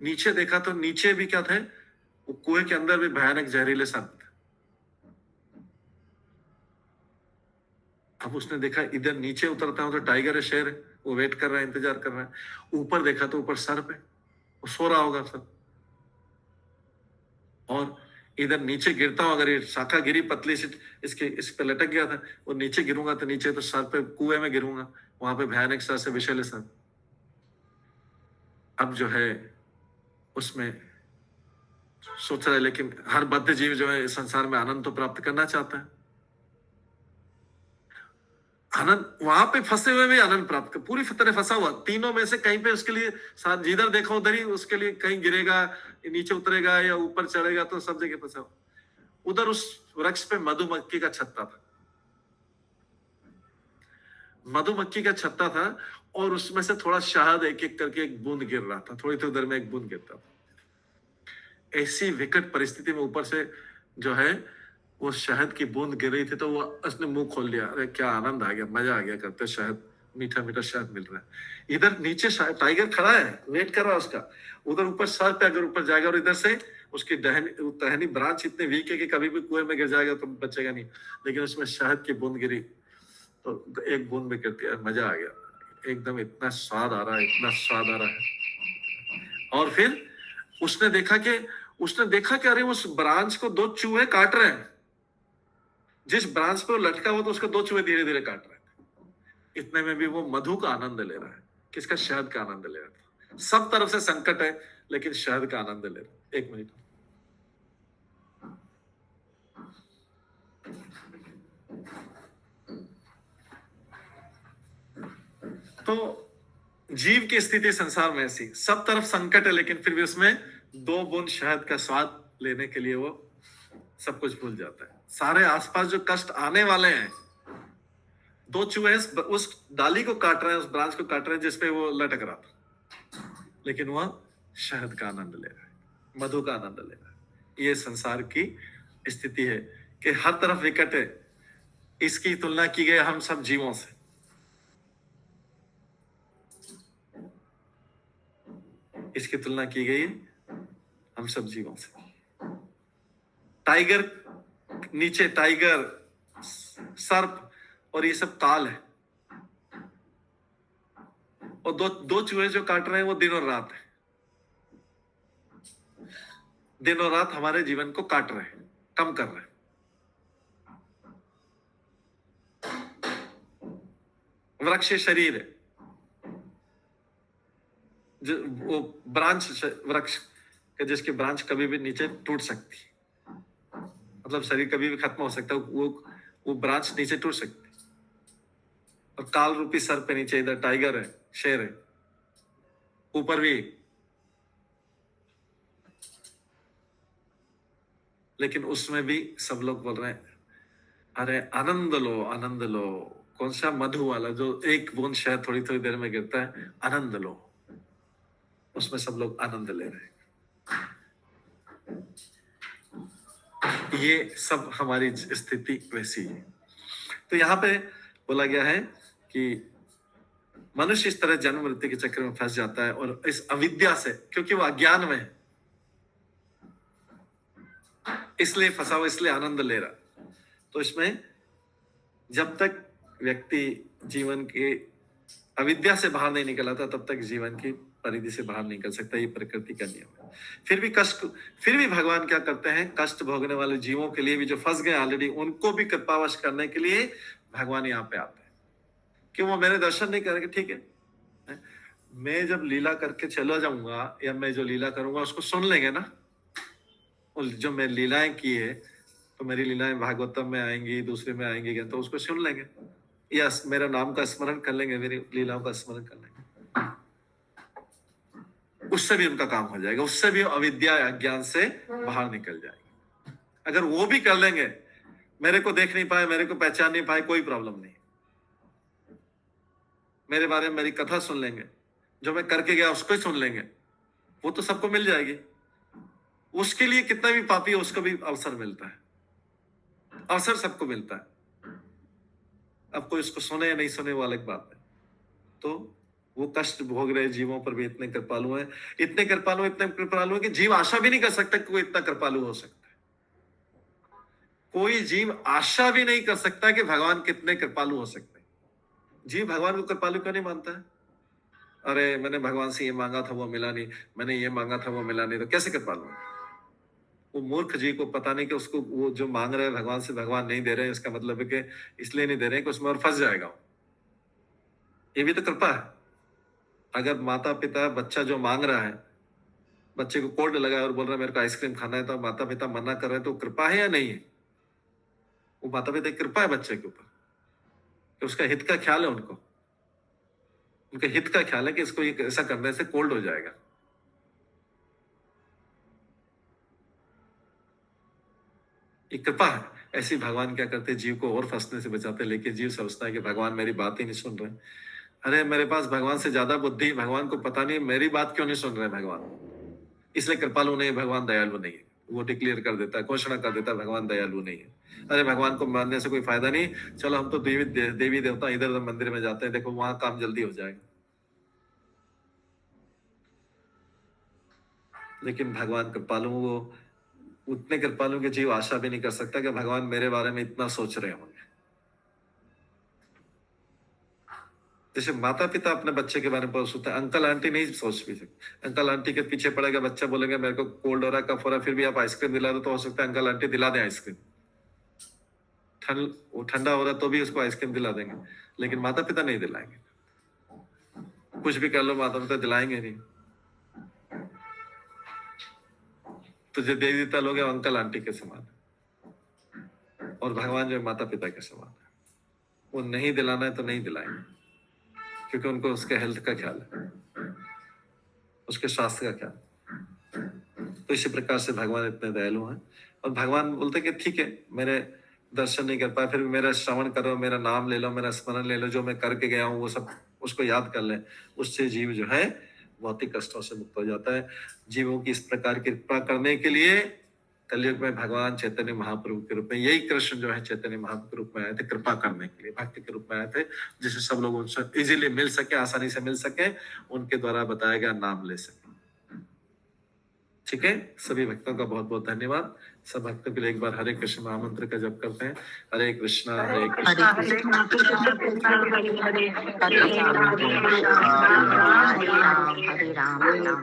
नीचे देखा तो नीचे भी क्या थे, वो कुएं के अंदर भी भयानक जहरीले सर्प थे। अब उसने देखा इधर नीचे उतरता हूं तो टाइगर है, शेर है, वो वेट कर रहा है, इंतजार कर रहा है। ऊपर देखा तो ऊपर सर्प है, वो सो रहा होगा सब। और इधर नीचे गिरता हूं, अगर ये शाखा गिरी पतली सी, इस पे लटक गया था, वो नीचे गिरूंगा तो नीचे तो सर्प पे, कुएं में गिरूंगा, वहां पे भयानक सा से विषैले सर्प। अब जो है उसमें सोच रहा है, लेकिन हर बद्ध जीव जो है इस संसार में आनंद तो प्राप्त करना चाहता है। आनंद वहां पे फंसे हुए भी आनंद प्राप्त कर, पूरी तरह फंसा हुआ, तीनों में से कहीं पे उसके लिए साथ, जिधर देखा उधर ही उसके लिए, कहीं गिरेगा, नीचे उतरेगा या ऊपर चढ़ेगा, तो सब जगह फंसा हुआ। उधर उस वृक्ष पे मधुमक्खी का छत्ता था, मधुमक्खी का छत्ता था, और उसमें से थोड़ा शहद एक एक करके एक बूंद गिर रहा था, थोड़ी थोड़ी देर में एक बूंद गिरता था। ऐसी विकट परिस्थिति में ऊपर से जो है वो शहद की बूंद गिर रही थी, तो वो उसने मुंह खोल लिया, अरे क्या आनंद आ गया, मजा आ गया, करते शहद, मीठा मीठा शहद मिल रहा है। इधर नीचे टाइगर खड़ा है, वेट कर रहा है उसका। उधर ऊपर सर पे अगर ऊपर जाएगा, और इधर से उसकी टहनी ब्रांच इतने वीक है कि कभी भी कुएं में गिर जाएगा तो बचेगा नहीं, लेकिन उसमें शहद की बूंद गिरी तो एक बूंद में गिरती है, मजा आ गया, एकदम इतना स्वाद आ रहा है, इतना स्वाद आ रहा है। और फिर उसने देखा कि अरे उस ब्रांच को दो चूहे काट रहे हैं, जिस ब्रांच पे वो लटका हुआ तो उसको दो चूहे धीरे धीरे काट रहे थे। इतने में भी वो मधु का आनंद ले रहा है, किसका, शहद का आनंद ले रहा है। सब तरफ से संकट है, लेकिन शहद का आनंद ले रहा है। एक मिनट, तो जीव की स्थिति संसार में ऐसी, सब तरफ संकट है, लेकिन फिर भी उसमें दो बूंद शहद का स्वाद लेने के लिए वो सब कुछ भूल जाता है। सारे आसपास जो कष्ट आने वाले हैं, दो चूहे उस डाली को काट रहे हैं, उस ब्रांच को काट रहे हैं जिसपे वो लटक रहा था, लेकिन वह शहद का आनंद ले रहा है, मधु का आनंद ले रहा है। ये संसार की स्थिति है कि हर तरफ विकट है। इसकी तुलना की गई हम सब जीवों से। इसकी तुलना की गई हम सब जीवों से। टाइगर नीचे, टाइगर, सर्प और ये सब काल है, और दो चूहे जो काट रहे हैं वो दिन और रात है। दिन और रात हमारे जीवन को काट रहे हैं, कम कर रहे हैं। वृक्ष शरीर है, जो वो ब्रांच वृक्ष के, जिसकी ब्रांच कभी भी नीचे टूट सकती, मतलब शरीर कभी भी खत्म हो सकता है, वो ब्रांच नीचे टूट सकती। और काल रूपी सर पे नीचे इधर टाइगर है, शेर है, ऊपर भी, लेकिन उसमें भी सब लोग बोल रहे हैं अरे आनंद लो, आनंद लो। कौन सा, मधु वाला, जो एक बूंद शहद थोड़ी थोड़ी देर में गिरता है, आनंद लो, उसमें सब लोग आनंद ले रहे हैं। ये सब हमारी स्थिति वैसी है। तो यहाँ पे बोला गया है कि मनुष्य इस तरह जन्म मृत्यु के चक्र में फंस जाता है, और इस अविद्या से, क्योंकि वो अज्ञान में है, इसलिए फंसा हुआ, इसलिए आनंद ले रहा। तो इसमें जब तक व्यक्ति जीवन के अविद्या से बाहर नहीं निकल आता, तब तक जीवन की परिधि से बाहर निकल सकता है। ये प्रकृति का नियम है। फिर भी भगवान क्या करते हैं, कष्ट भोगने वाले जीवों के लिए भी, जो फंस गए ऑलरेडी, उनको भी कृपावश करने के लिए भगवान यहाँ पे आते हैं। कि वो मेरे दर्शन नहीं करेंगे, ठीक है, मैं जब लीला करके चला जाऊंगा या मैं जो लीला करूंगा उसको सुन लेंगे ना, और जो मैं लीलाएं की है तो मेरी लीलाएं भागवतम में आएंगी, दूसरे में आएंगी, तो उसको सुन लेंगे या मेरा नाम का स्मरण कर लेंगे, मेरी लीलाओं का स्मरण कर लेंगे, उससे भी उनका काम हो जाएगा, उससे भी अविद्या अज्ञान से बाहर निकल जाएगी। अगर वो भी कर लेंगे, मेरे को देख नहीं पाए, मेरे को पहचान नहीं पाए, कोई प्रॉब्लम नहीं, मेरे बारे में मेरी कथा सुन लेंगे, जो मैं करके गया उसको ही सुन लेंगे, वो तो सबको मिल जाएगी। उसके लिए कितना भी पापी हो उसको भी अवसर मिलता है, अवसर सबको मिलता है। अब कोई उसको सुने या नहीं सुने वो अलग बात है। तो वो कष्ट भोग रहे जीवों पर भी इतने कृपालु हैं, इतने कृपालु हैं कि जीव आशा भी नहीं कर सकता कि कोई इतना कृपालु हो सकता है। कोई जीव आशा भी नहीं कर सकता कि भगवान कितने कृपालु हो सकते हैं। जीव भगवान को कृपालु क्यों नहीं मानता है? अरे मैंने भगवान से ये मांगा था वो मिला नहीं, मैंने ये मांगा था वो मिला नहीं, तो कैसे कृपालु है? वो मूर्ख जीव को पता नहीं कि उसको वो जो मांग रहे हैं भगवान से भगवान नहीं दे रहे हैं, इसका मतलब है कि इसलिए नहीं दे रहे हैं कि उसमें और फंस जाएगा। ये भी तो कृपा है। अगर माता पिता बच्चा जो मांग रहा है, बच्चे को कोल्ड लगा और बोल रहा है मेरे को आइसक्रीम खाना है, तो माता पिता मना कर रहे हैं, तो कृपा है या नहीं है? वो माता पिता की कृपा है बच्चे के ऊपर, कि उसका हित का ख्याल है, उनके हित का ख्याल है कि इसको ये ऐसा करने से कोल्ड हो जाएगा। ये कृपा है। ऐसे भगवान क्या करते, जीव को और फंसने से बचाते, लेकिन जीव समझता है कि भगवान मेरी बात ही नहीं सुन रहे। अरे मेरे पास भगवान से ज्यादा बुद्धि, भगवान को पता नहीं मेरी बात क्यों नहीं सुन रहे भगवान, इसलिए कृपालु नहीं है, भगवान दयालु नहीं है। वो डिक्लेयर कर देता है, घोषणा कर देता है भगवान दयालु नहीं है। अरे भगवान को मानने से कोई फायदा नहीं, चलो हम तो देवी देवता इधर उधर मंदिर में जाते हैं, देखो वहां काम जल्दी हो जाएगा। लेकिन भगवान कृपालु, वो उतने कृपालु के जीव आशा भी नहीं कर सकता कि भगवान मेरे बारे में इतना सोच रहे होंगे। जैसे माता पिता अपने बच्चे के बारे में सोचते हैं, अंकल आंटी नहीं सोच भी सकते। अंकल आंटी के पीछे पड़ेगा बच्चा, बोलेगा मेरे को कोल्ड हो रहा है, कफ हो रहा है, फिर भी आप आइसक्रीम दिला दो, तो हो सकता है अंकल आंटी दिला दें आइसक्रीम। वो ठंडा हो रहा है तो भी उसको आइसक्रीम दिला देंगे, लेकिन माता पिता नहीं दिलाएंगे। कुछ भी कर लो, माता पिता दिलाएंगे नहीं। तो जो देवी देवता लोग हैं अंकल आंटी के समान है, और भगवान जो माता पिता के समान है। वो नहीं दिलाना है तो नहीं दिलाएंगे, क्योंकि उनको उसके हेल्थ का ख्याल है, उसके स्वास्थ्य का ख्याल। तो इसी प्रकार से भगवान इतने दयालु हैं, और भगवान बोलते कि ठीक है मेरे दर्शन नहीं कर पाए, फिर भी मेरा श्रवण करो, मेरा नाम ले लो, मेरा स्मरण ले लो, जो मैं करके गया हूँ वो सब उसको याद कर ले। उससे जीव जो है भौतिक कष्टों से मुक्त हो जाता है। जीवों की इस प्रकार की कृपा करने के लिए कलयुग में भगवान चैतन्य महाप्रभु के रूप में, यही कृष्ण जो है चैतन्य महाप्रभु के रूप में आए थे, कृपा करने के लिए, भक्ति के रूप में आए थे, जिससे सब लोग उनसे इजीली मिल सके, आसानी से मिल सके, उनके द्वारा बताया गया नाम ले सके। ठीक है, सभी भक्तों का बहुत बहुत धन्यवाद। सब भक्तों के लिए एक बार हरे कृष्ण महामंत्र का जप करते हैं। हरे कृष्णा हरे कृष्णा हरे राम हरे राम